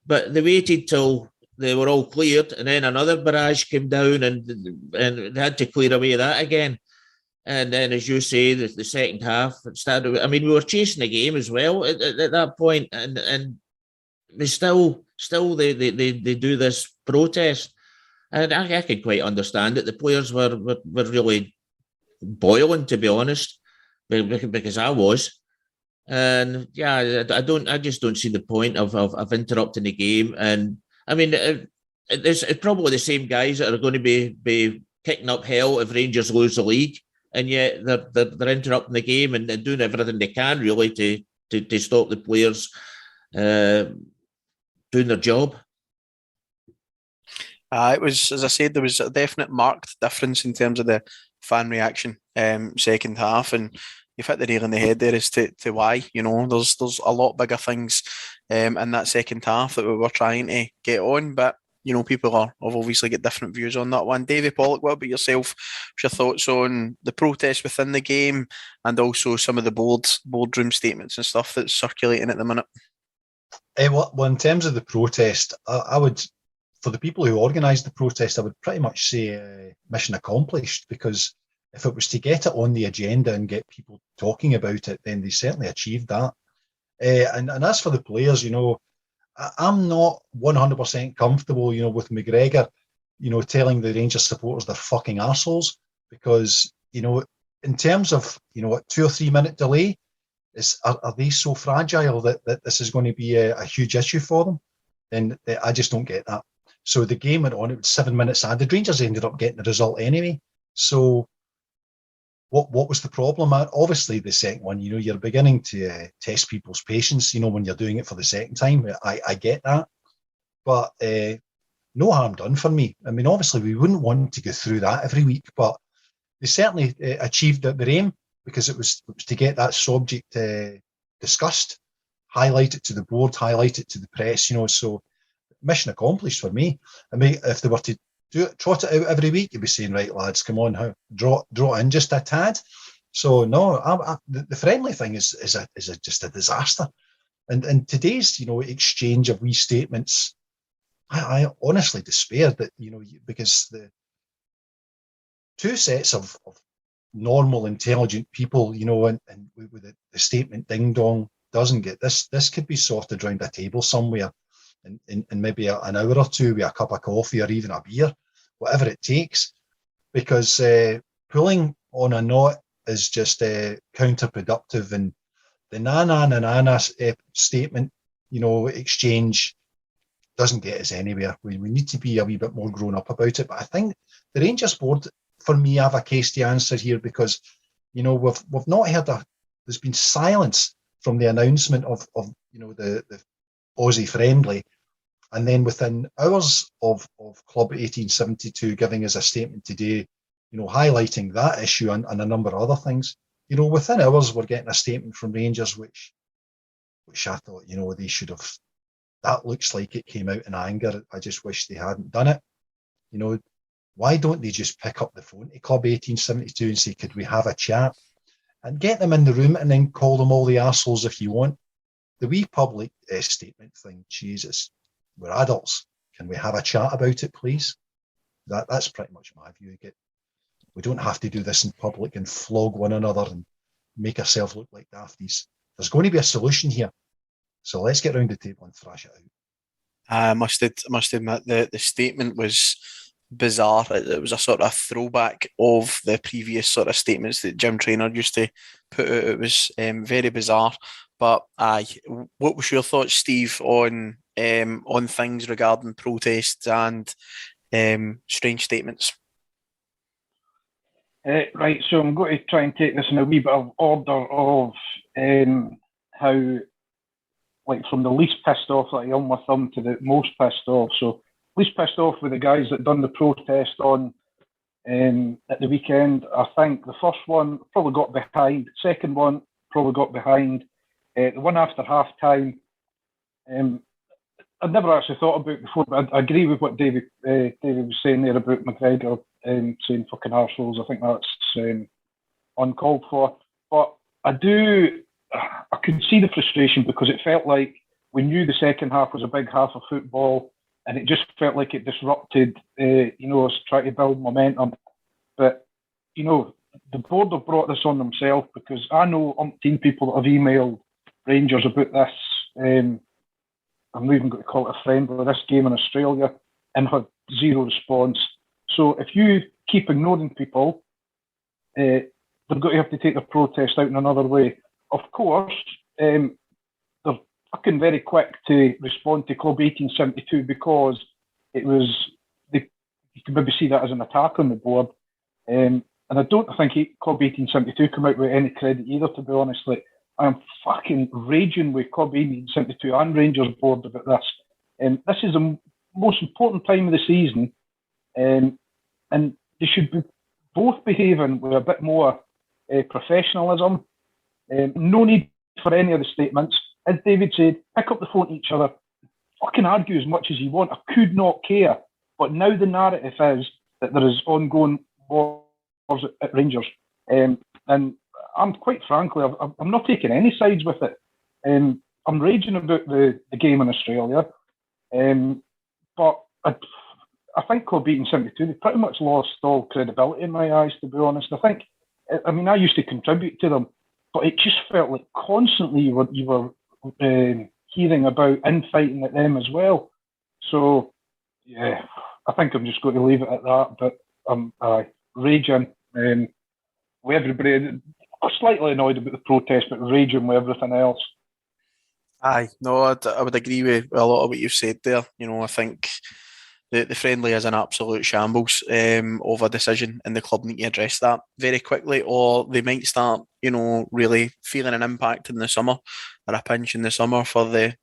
But they waited till they were all cleared, and then another barrage came down, and they had to clear away that again. And then, as you say, the second half started. I mean, we were chasing the game as well at that point, and they still they do this protest, and I can quite understand it. The players were really boiling, to be honest, because I was. And yeah, I just don't see the point of interrupting the game. And I mean, it's probably the same guys that are going to be kicking up hell if Rangers lose the league, and yet they're interrupting the game and doing everything they can really to stop the players doing their job. It was, as I said, there was a definite marked difference in terms of the fan reaction second half, and you've hit the nail on the head there as to why. You know, there's a lot bigger things in that second half that we were trying to get on, but you know, people have obviously got different views on that one. Davey Polk, what about yourself? What's your thoughts on the protest within the game and also some of the boardroom statements and stuff that's circulating at the minute? Well, in terms of the protest, I would, for the people who organised the protest, I would pretty much say mission accomplished, because if it was to get it on the agenda and get people talking about it, then they certainly achieved that. And as for the players, you know, I'm not 100% comfortable, you know, with McGregor, you know, telling the Rangers supporters they're fucking arseholes, because, you know, in terms of, you know, a 2 or 3 minute delay, are they so fragile that this is going to be a huge issue for them? Then I just don't get that. So the game went on, it was 7 minutes added. Rangers ended up getting the result anyway. So what was the problem? Obviously, the second one, you know, you're beginning to test people's patience, you know, when you're doing it for the second time. I get that. But no harm done for me. I mean, obviously, we wouldn't want to go through that every week, but they certainly achieved their aim, because it was to get that subject discussed, highlight it to the board, highlight it to the press, you know, so mission accomplished for me. I mean, if they were to trot it out every week, you'd be saying, right, lads, come on, draw in just a tad. So no, the friendly thing is just a disaster. And today's, you know, exchange of wee statements, I honestly despaired that, you know, because the two sets of normal, intelligent people, you know, and with the statement ding dong doesn't get this could be sorted around a table somewhere in maybe an hour or two with a cup of coffee or even a beer, whatever it takes, because pulling on a knot is just counterproductive, and the na statement, you know, exchange doesn't get us anywhere. We need to be a wee bit more grown up about it. But I think the Rangers board, for me, have a case to answer here, because, you know, we've not heard there's been silence from the announcement of you know, the Aussie friendly, and then within hours of Club 1872 giving us a statement today, you know, highlighting that issue and a number of other things. You know, within hours we're getting a statement from Rangers which I thought, you know, they should have. That looks like it came out in anger. I just wish they hadn't done it. You know, why don't they just pick up the phone to Club 1872 and say, could we have a chat? And get them in the room and then call them all the arseholes if you want. The wee public statement thing, Jesus, we're adults. Can we have a chat about it, please? That's pretty much my view. We don't have to do this in public and flog one another and make ourselves look like dafties. There's going to be a solution here. So let's get round the table and thrash it out. I must admit the statement was bizarre. It was a sort of throwback of the previous sort of statements that Jim Traynor used to put out. It was very bizarre. But what was your thoughts, Steve, on things regarding protests and strange statements? Right, so I'm going to try and take this in a wee bit of order of how, like, from the least pissed off that I am with them to the most pissed off. So least pissed off with the guys that done the protest on at the weekend. I think the first one probably got behind. Second one probably got behind. The one after half time, I'd never actually thought about before, but I agree with what Davey was saying there about McGregor saying fucking arseholes. I think that's uncalled for. But I do I could see the frustration because it felt like we knew the second half was a big half of football, and it just felt like it disrupted, us trying to build momentum. But, the board have brought this on themselves because I know umpteen people that have emailed Rangers about this. I'm not even going to call it a friend, but this game in Australia, and had zero response. So if you keep ignoring people, they're going to have to take the protest out in another way. Of course, they're fucking very quick to respond to Club 1872 because it was, you can maybe see that as an attack on the board. And I don't think Club 1872 come out with any credit either, to be honest. Like, I'm fucking raging with Club 1872 and Rangers board about this. This is the most important time of the season, and they should be both behaving with a bit more professionalism. No need for any of the statements. As David said, pick up the phone to each other, fucking argue as much as you want. I could not care. But now the narrative is that there is ongoing wars at Rangers. And I'm quite frankly, I'm not taking any sides with it. I'm raging about the game in Australia. But I think Club 1872, they pretty much lost all credibility in my eyes, to be honest. I used to contribute to them, but it just felt like constantly you were hearing about infighting at them as well. So, yeah, I think I'm just going to leave it at that. But I'm raging with everybody. I'm slightly annoyed about the protest, but raging with everything else. Aye, no, I would agree with a lot of what you've said there. I think the friendly is an absolute shambles of a decision, and the club need to address that very quickly, or they might start, really feeling an impact in the summer, or a pinch in the summer for the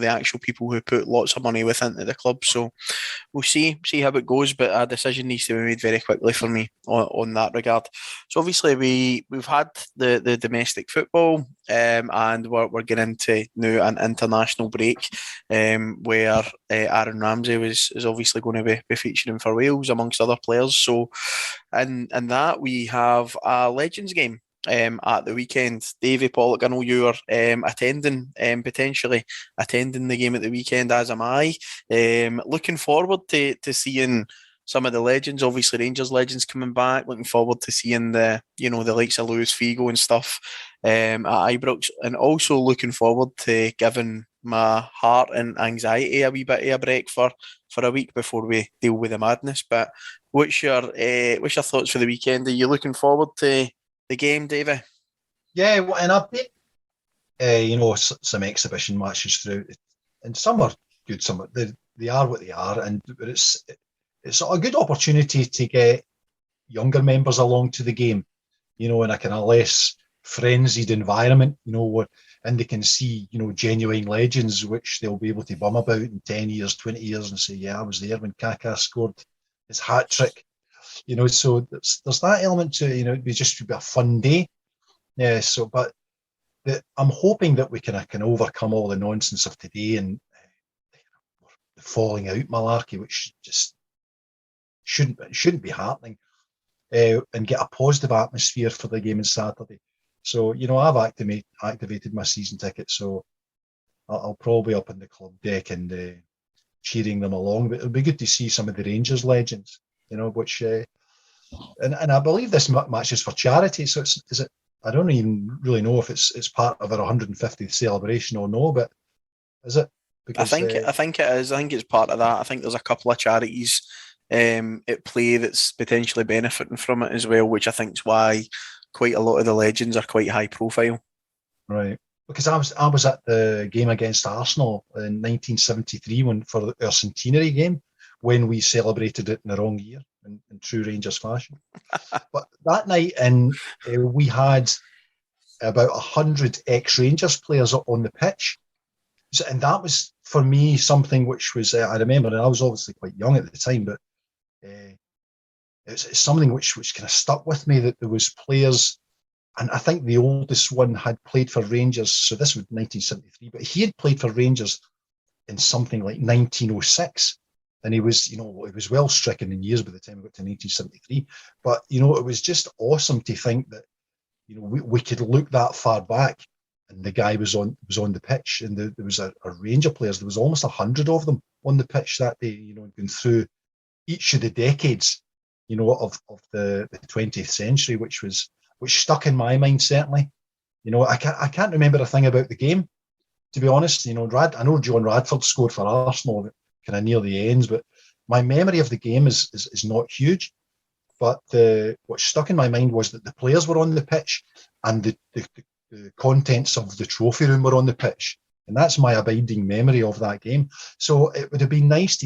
actual people who put lots of money within the club. So we'll see how it goes, but a decision needs to be made very quickly for me on that regard. So obviously we've had the domestic football, and we're getting into now an international break, where Aaron Ramsey is obviously going to be featuring for Wales amongst other players. So in that we have a Legends game at the weekend. Davey Polk, I know you're potentially attending the game at the weekend, as am I. Looking forward to seeing some of the legends, obviously Rangers legends coming back. Looking forward to seeing the likes of Luis Figo and stuff at Ibrox, and also looking forward to giving my heart and anxiety a wee bit of a break for a week before we deal with the madness. But what's your thoughts for the weekend? Are you looking forward to the game, Davey? Yeah, and I've been, some exhibition matches through, and some are good, some they are what they are, and it's a good opportunity to get younger members along to the game, in a kind of less frenzied environment, and they can see, genuine legends which they'll be able to bum about in 10 years, 20 years and say, yeah, I was there when Kaká scored his hat trick. So there's that element to it. It'd be a fun day. Yeah. So, but I'm hoping that we can overcome all the nonsense of today and the falling out malarkey, which just shouldn't be happening, and get a positive atmosphere for the game on Saturday. So, I've activated my season ticket, so I'll probably up in the club deck and cheering them along. But it'll be good to see some of the Rangers legends. Which, and I believe this match is for charity. So is it? I don't even really know if it's part of our 150th celebration or no, but is it? Because, I think it is. I think it's part of that. I think there's a couple of charities at play that's potentially benefiting from it as well, which I think is why quite a lot of the legends are quite high profile. Right. Because I was at the game against Arsenal in 1973 for our centenary game, when we celebrated it in the wrong year in true Rangers fashion. But that night, we had about 100 ex-Rangers players on the pitch. So, and that was, for me, something which was, I remember, and I was obviously quite young at the time, but it's something which kind of stuck with me, that there was players, and I think the oldest one had played for Rangers, so this was 1973, but he had played for Rangers in something like 1906. And he was, he was well stricken in years by the time we got to 1973. But, it was just awesome to think that, we could look that far back and the guy was on the pitch, and there was a range of players. There was almost 100 of them on the pitch that day. Going through each of the decades, of the 20th century, which stuck in my mind certainly. I can't remember a thing about the game, to be honest. I know John Radford scored for Arsenal kind of near the ends, but my memory of the game is not huge. But what stuck in my mind was that the players were on the pitch, and the contents of the trophy room were on the pitch, and that's my abiding memory of that game. So it would have been nice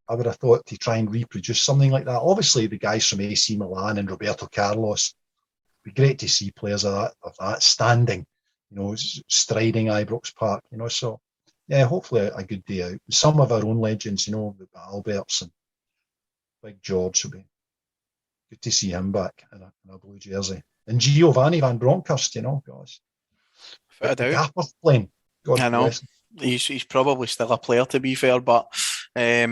I would have thought, to try and reproduce something like that. Obviously, the guys from AC Milan and Roberto Carlos, it'd be great to see players of that standing, striding Ibrox Park, So, yeah, hopefully a good day out. Some of our own legends, the Alberts and Big George, will be good to see him back in a blue jersey. And Giovanni Van Bronckhorst, gosh. Without a doubt. Gaffer's playing. God I know. bless him. He's probably still a player, to be fair, but I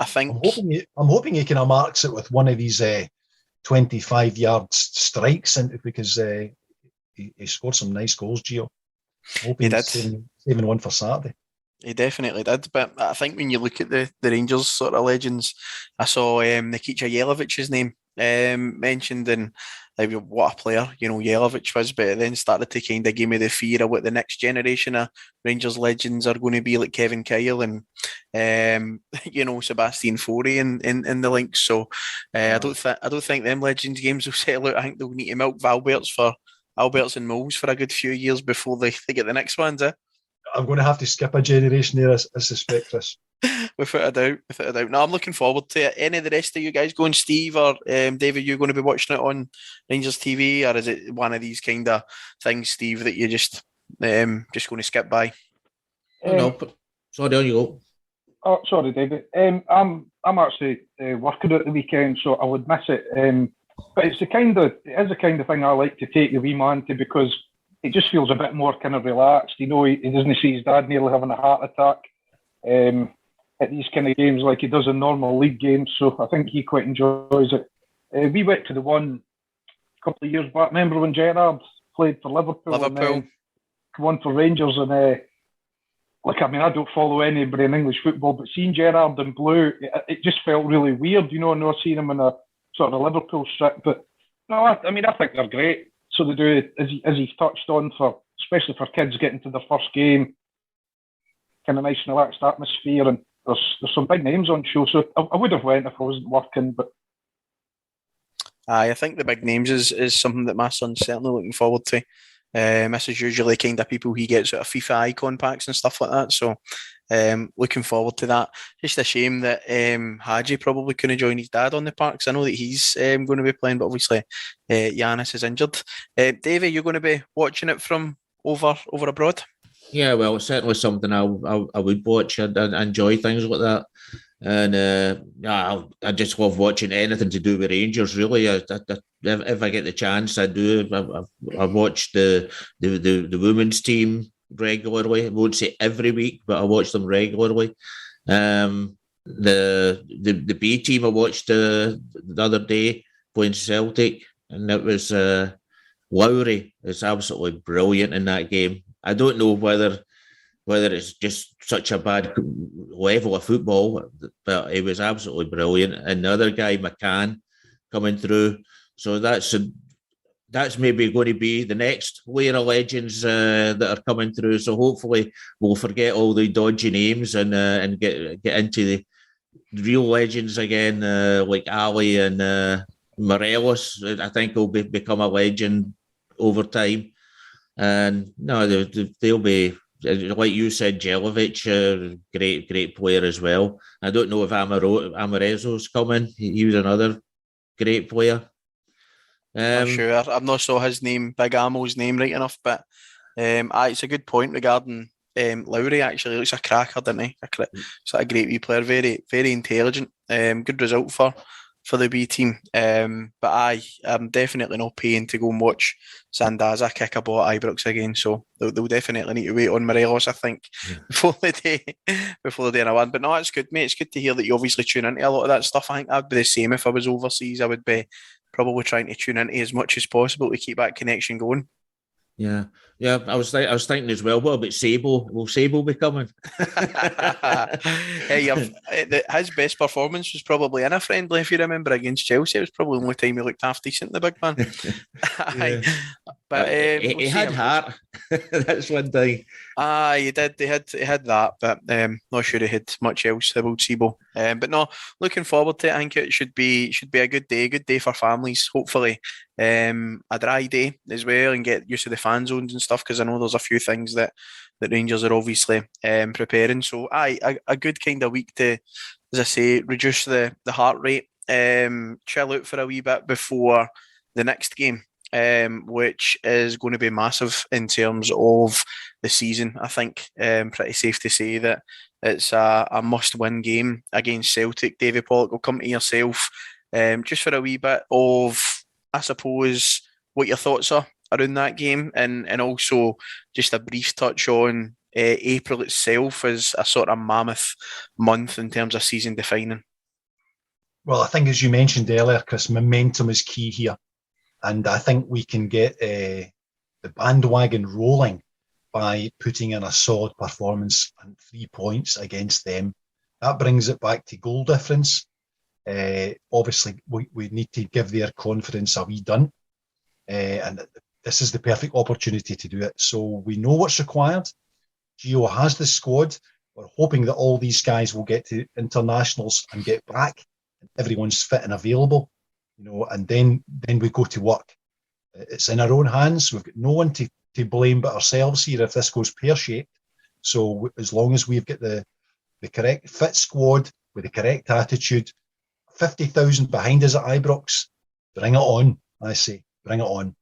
think I'm hoping he kind of marks it with one of these 25-yard strikes, because he scored some nice goals, Gio. He did. Saving one for Saturday. He definitely did, but I think when you look at the Rangers sort of legends, I saw Nikica Jelovic's name mentioned, and what a player Jelovic was, but it then started to kind of give me the fear of what the next generation of Rangers legends are going to be, like Kevin Kyle and Sebastian Faure in the links. So I don't think them legends games will settle out. I think they'll need to milk Alberts and Moles for a good few years before they get the next ones. I'm going to have to skip a generation there, I suspect, Chris. Without a doubt. No, I'm looking forward to it. Any of the rest of you guys going, Steve or David, you going to be watching it on Rangers TV, or is it one of these kind of things, Steve, that you're just going to skip by? No, sorry, on you go. Oh, sorry, David. I'm actually working at the weekend, so I would miss it. But it is the kind of thing I like to take the wee man to, because it just feels a bit more kind of relaxed. He doesn't see his dad nearly having a heart attack at these kind of games like he does in normal league games. So I think he quite enjoys it. We went to the one a couple of years back. Remember when Gerrard played for Liverpool? And won for Rangers, and I don't follow anybody in English football, but seeing Gerrard in blue, it just felt really weird, not seeing him in a sort of Liverpool strip. But no, I think they're great. So they do, as he's touched on, especially for kids getting to their first game, kind of nice and relaxed atmosphere, and there's some big names on show. So I would have went if I wasn't working, but I think the big names is something that my son's certainly looking forward to. This is usually kind of people he gets out of FIFA icon packs and stuff like that. So looking forward to that. Just a shame that Hadji probably couldn't join his dad on the park, because I know that he's going to be playing, but obviously Giannis is injured. Davey, you're going to be watching it from over abroad? Yeah, well, it's certainly something I would watch. I enjoy things like that. And I just love watching anything to do with Rangers, really. If I get the chance, I do. I watch the women's team regularly. I won't say every week, but I watch them regularly. The B team I watched the other day playing Celtic, and it was Lowry is absolutely brilliant in that game. I don't know whether it's just such a bad level of football, but it was absolutely brilliant. And the other guy, McCann, coming through. So that's maybe going to be the next layer of legends that are coming through. So hopefully we'll forget all the dodgy names and get into the real legends again, like Ali and Morelos. I think will become a legend over time. And no, they'll be, like you said, Jelovic, great player as well. I don't know if Amorezo's coming. He was another great player. Not sure. I'm not sure his name, Big Amo's name, right enough. But it's a good point regarding Lowry. Actually, looks a cracker, doesn't he? He's a great wee player, very very intelligent. Good result for the B team. But I'm definitely not paying to go and watch Sandaza kick a ball at Ibrox again. So they'll definitely need to wait on Morelos, I think, before the day in a one. But no, it's good, mate. It's good to hear that you obviously tune into a lot of that stuff. I think I'd be the same if I was overseas. I would be probably trying to tune into as much as possible to keep that connection going. Yeah. I was thinking as well. What about Sabo? Will Sabo be coming? Hey, his best performance was probably in a friendly, if you remember, against Chelsea. It was probably the only time he looked half decent, the big man. Yeah. But he we'll see had how it goes. heart. That's one thing. He did. He had that, but not sure he had much else about Sebo. But no, looking forward to it. I think it should be a good day for families. Hopefully, a dry day as well, and get used to the fan zones and stuff. Because I know there's a few things that Rangers are obviously preparing. So, a good kind of week to, as I say, reduce the heart rate, chill out for a wee bit before the next game. Which is going to be massive in terms of the season. I think pretty safe to say that it's a must-win game against Celtic. Davey Polk will come to yourself just for a wee bit of, I suppose, what your thoughts are around that game, and also just a brief touch on April itself as a sort of mammoth month in terms of season defining. Well, I think as you mentioned earlier, Chris, momentum is key here. And I think we can get the bandwagon rolling by putting in a solid performance and 3 points against them. That brings it back to goal difference. Obviously, we need to give their confidence a wee done. And this is the perfect opportunity to do it. So we know what's required. Gio has the squad. We're hoping that all these guys will get to internationals and get back. And everyone's fit and available. And then we go to work. It's in our own hands. We've got no one to blame but ourselves here if this goes pear-shaped. So as long as we've got the correct fit squad with the correct attitude, 50,000 behind us at Ibrox, bring it on, I say. Bring it on.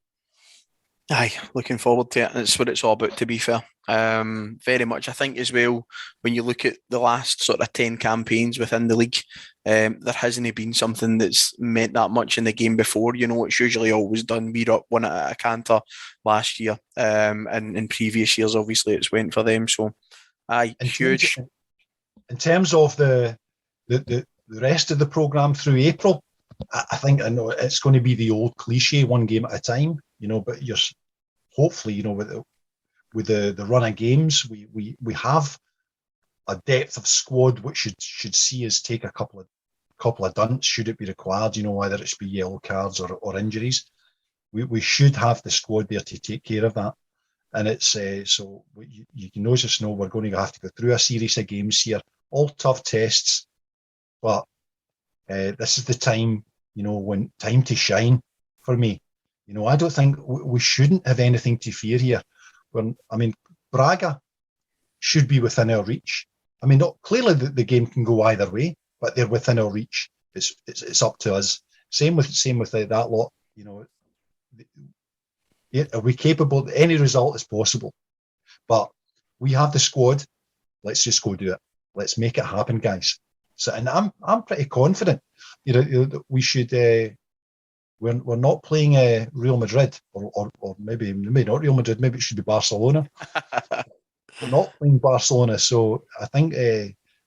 Aye, looking forward to it. That's what it's all about, to be fair. Very much. I think as well, when you look at the last sort of 10 campaigns within the league, there hasn't been something that's meant that much in the game before. It's usually always done. We won it at a canter last year. And in previous years, obviously, it's went for them. So, aye, huge. In terms of the rest of the programme through April, I think I know it's going to be the old cliche, one game at a time, but you're hopefully, with the run of games, we have a depth of squad which should see us take a couple of dunts should it be required, whether it's be yellow cards or injuries. We should have the squad there to take care of that. And it's so you can just know we're going to have to go through a series of games here, all tough tests, but this is the time, when time to shine for me. I don't think we shouldn't have anything to fear here. Braga should be within our reach. Clearly the game can go either way, but they're within our reach. It's up to us. Same with that lot. Are we capable? Any result is possible, but we have the squad. Let's just go do it. Let's make it happen, guys. So, and I'm pretty confident. We should. We're not playing Real Madrid, or maybe not Real Madrid. Maybe it should be Barcelona. We're not playing Barcelona, so I think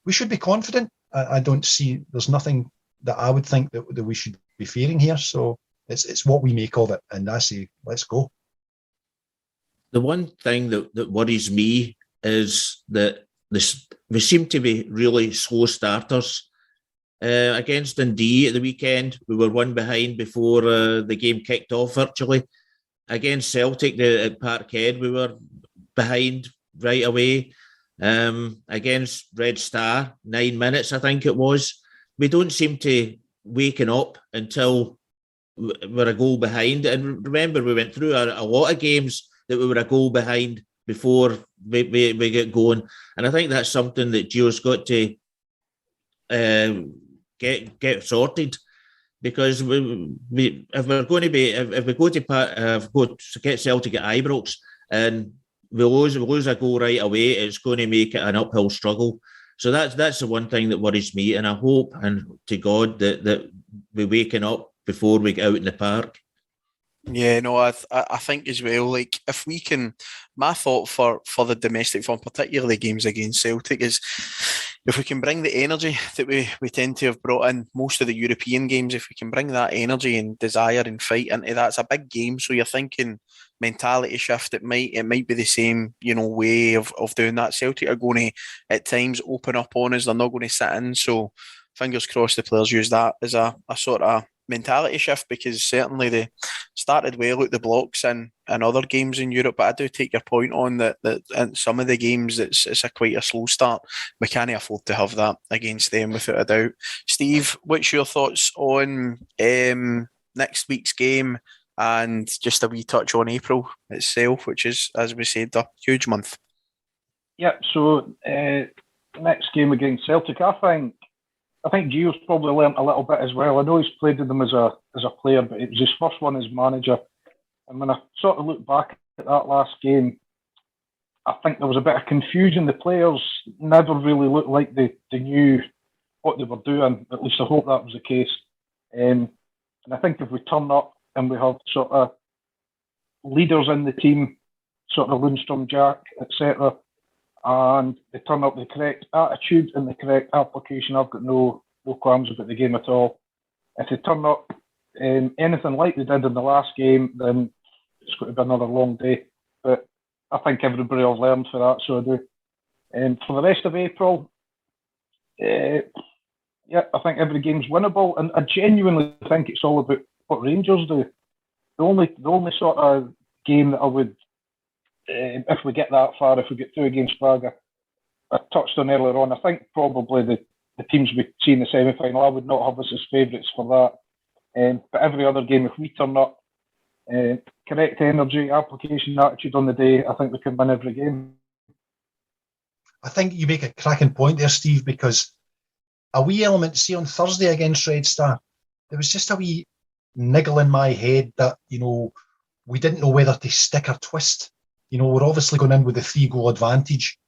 we should be confident. I don't see. There's nothing that I would think that we should be fearing here. So it's what we make of it, and I say let's go. The one thing that worries me is that we seem to be really slow starters. Against Dundee at the weekend, we were one behind before the game kicked off virtually. Against Celtic at Parkhead, we were behind right away. Against Red Star, 9 minutes, I think it was. We don't seem to waken up until we're a goal behind. And remember, we went through a lot of games that we were a goal behind before we get going. And I think that's something that Gio's got to get sorted, because if we go to get Celtic at Ibrox and we lose a goal right away, it's going to make it an uphill struggle. So that's the one thing that worries me, and I hope and to God that we're waking up before we get out in the park. Yeah, no, I think as well, like, if we can, my thought for the domestic form, particularly games against Celtic, is if we can bring the energy that we tend to have brought in most of the European games, if we can bring that energy and desire and fight into that, it's a big game. So you're thinking mentality shift. It might be the same, way of doing that. Celtic are going to at times open up on us. They're not going to sit in. So fingers crossed the players use that as a sort of mentality shift, because certainly they started well at the blocks in other games in Europe. But I do take your point on that in some of the games it's quite a slow start. We can't afford to have that against them without a doubt. Steve, what's your thoughts on next week's game, and just a wee touch on April itself, which is, as we said, a huge month? Yeah, so next game against Celtic, I think Gio's probably learnt a little bit as well. I know he's played with them as a player, but it was his first one as manager. And when I sort of look back at that last game, I think there was a bit of confusion. The players never really looked like they knew what they were doing. At least I hope that was the case. And I think if we turn up and we have sort of leaders in the team, sort of Lundstrom, Jack, etc., and they turn up the correct attitude and the correct application, I've got no qualms about the game at all. If they turn up anything like they did in the last game, then it's going to be another long day. But I think everybody will learn for that, so I do. And for the rest of April, I think every game's winnable, and I genuinely think it's all about what Rangers do. The only sort of game that I would, if we get that far, if we get through against Braga, I touched on earlier on, I think probably the teams we see in the semi-final, I would not have us as favourites for that. But every other game, if we turn up, correct energy, application, attitude on the day, I think we can win every game. I think you make a cracking point there, Steve, because a wee element, see on Thursday against Red Star, there was just a wee niggle in my head that, we didn't know whether to stick or twist. We're obviously going in with a 3-goal advantage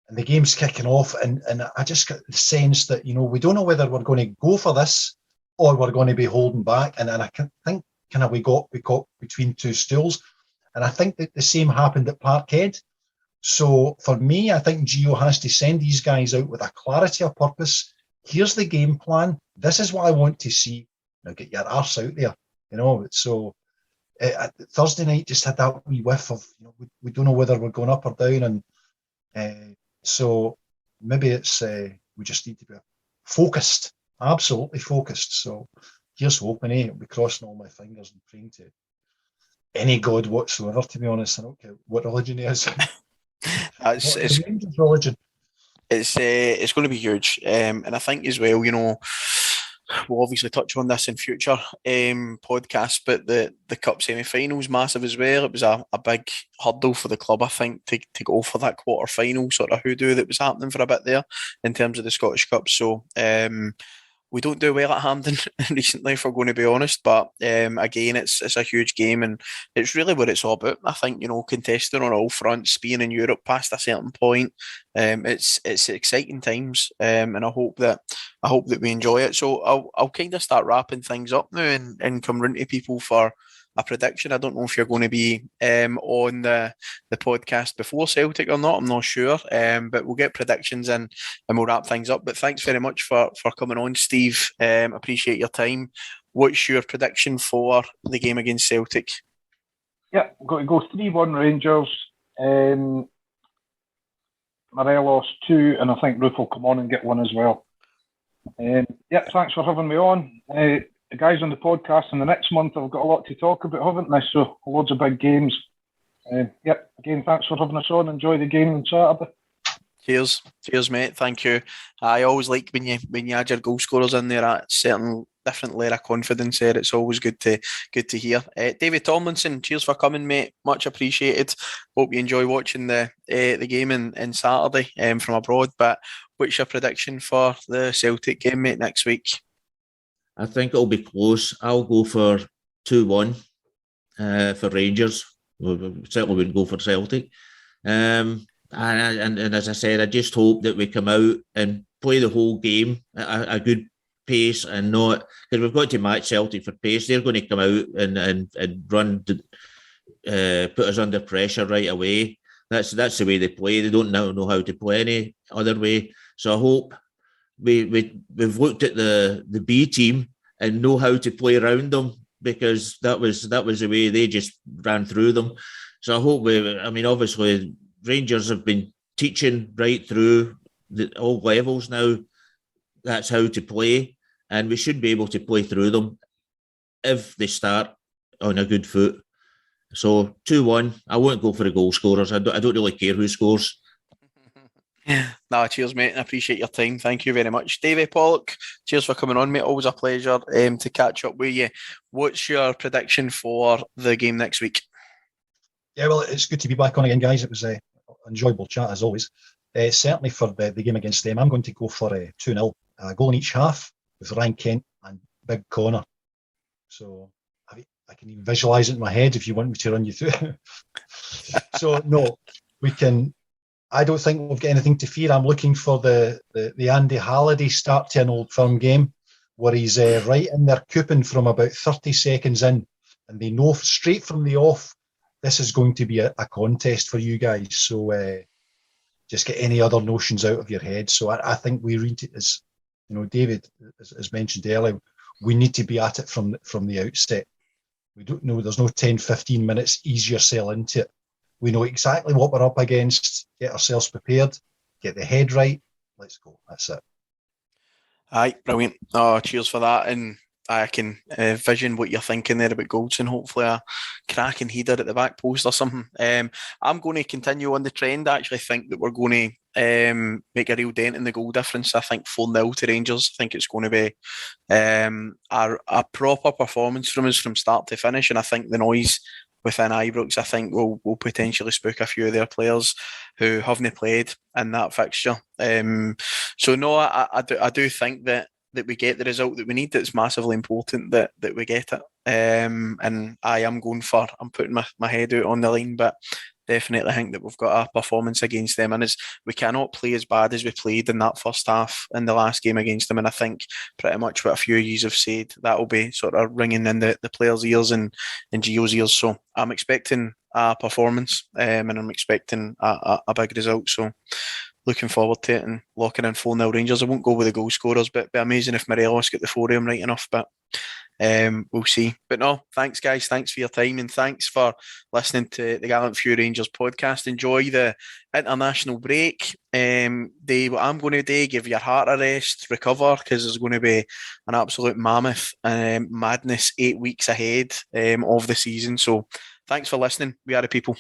and the game's kicking off, and I just got the sense that, we don't know whether we're going to go for this or we're going to be holding back. And I think kind of we got between two stools. And I think that the same happened at Parkhead. So for me, I think Gio has to send these guys out with a clarity of purpose. Here's the game plan. This is what I want to see. Now get your arse out there. So Thursday night just had that wee whiff of, we don't know whether we're going up or down. And so maybe it's, we just need to be focused, absolutely focused. So here's hoping, I'll be crossing all my fingers and praying to any god whatsoever, to be honest. I don't care what religion he is. It's religion. It's going to be huge, and I think as well, we'll obviously touch on this in future podcasts, but the cup semi-finals massive as well. It was a big hurdle for the club, I think, to go for that quarter-final sort of hoodoo that was happening for a bit there in terms of the Scottish Cup. So we don't do well at Hampden recently, if we're going to be honest. But again, it's a huge game, and it's really what it's all about. I think, contesting on all fronts, being in Europe past a certain point, it's exciting times, and I hope that we enjoy it. So I'll kind of start wrapping things up now and come round to people for a prediction. I don't know if you're going to be on the podcast before Celtic or not. I'm not sure, but we'll get predictions in and we'll wrap things up. But thanks very much for coming on, Steve. Appreciate your time. What's your prediction for the game against Celtic? Yeah, got to go 3-1 Rangers. Morelos 2, and I think Roof will come on and get one as well. Thanks for having me on. The guys on the podcast in the next month have got a lot to talk about, haven't they? So loads of big games. Again, thanks for having us on. Enjoy the game on Saturday. Cheers, mate. Thank you. I always like when you add your goal scorers in there. That's certain different layer of confidence there. It's always good to hear. David Tomlinson, cheers for coming, mate. Much appreciated. Hope you enjoy watching the game in Saturday from abroad. But what's your prediction for the Celtic game, mate, next week? I think it'll be close. I'll go for 2-1 for Rangers. We certainly wouldn't go for Celtic. And as I said, I just hope that we come out and play the whole game at a good pace, and not, because we've got to match Celtic for pace. They're going to come out and run, put us under pressure right away. That's the way they play. They don't know how to play any other way. So I hope we've looked at the B team and know how to play around them, because that was the way they just ran through them. So I hope obviously Rangers have been teaching right through all levels now. That's how to play, and we should be able to play through them if they start on a good foot. So 2-1. I won't go for the goal scorers. I don't really care who scores. No, cheers, mate. I appreciate your time. Thank you very much. Davey Polk, cheers for coming on, mate. Always a pleasure to catch up with you. What's your prediction for the game next week? Yeah, well, it's good to be back on again, guys. It was an enjoyable chat, as always. Certainly for the game against them, I'm going to go for 2-0. A goal in each half with Ryan Kent and Big Connor. So I can even visualise it in my head if you want me to run you through. So, no, we can... I don't think we've got anything to fear. I'm looking for the Andy Halliday start to an Old Firm game where he's right in there cooping from about 30 seconds in, and they know straight from the off this is going to be a contest for you guys. So just get any other notions out of your head. So I think we read it as, David, as mentioned earlier, we need to be at it from the outset. We don't know, there's no 10, 15 minutes, ease yourself into it. We know exactly what we're up against, get ourselves prepared, get the head right. Let's go. That's it. Aye, brilliant. Oh, cheers for that. And I can vision what you're thinking there about Goldson. Hopefully a cracking header at the back post or something. I'm going to continue on the trend. I actually think that we're going to make a real dent in the goal difference. I think 4-0 to Rangers. I think it's going to be a proper performance from us from start to finish. And I think the noise within Ibrox, I think will potentially spook a few of their players who haven't played in that fixture. So no, I do think that we get the result that we need. It's massively important that we get it. And I'm putting my head out on the line, but definitely think that we've got a performance against them, and we cannot play as bad as we played in that first half in the last game against them. And I think pretty much what a few of you have said, that will be sort of ringing in the players' ears and Gio's ears. So I'm expecting a performance, and I'm expecting a big result. So looking forward to it and locking in 4-0 Rangers. I won't go with the goal scorers, but it'd be amazing if Morelos get the 4 right enough. But we'll see. But no, thanks, guys. Thanks for your time, and thanks for listening to the Gallant Few Rangers podcast. Enjoy the international break. What I'm going to do, give your heart a rest, recover, because there's going to be an absolute mammoth madness 8 weeks ahead of the season. So thanks for listening. We are the people.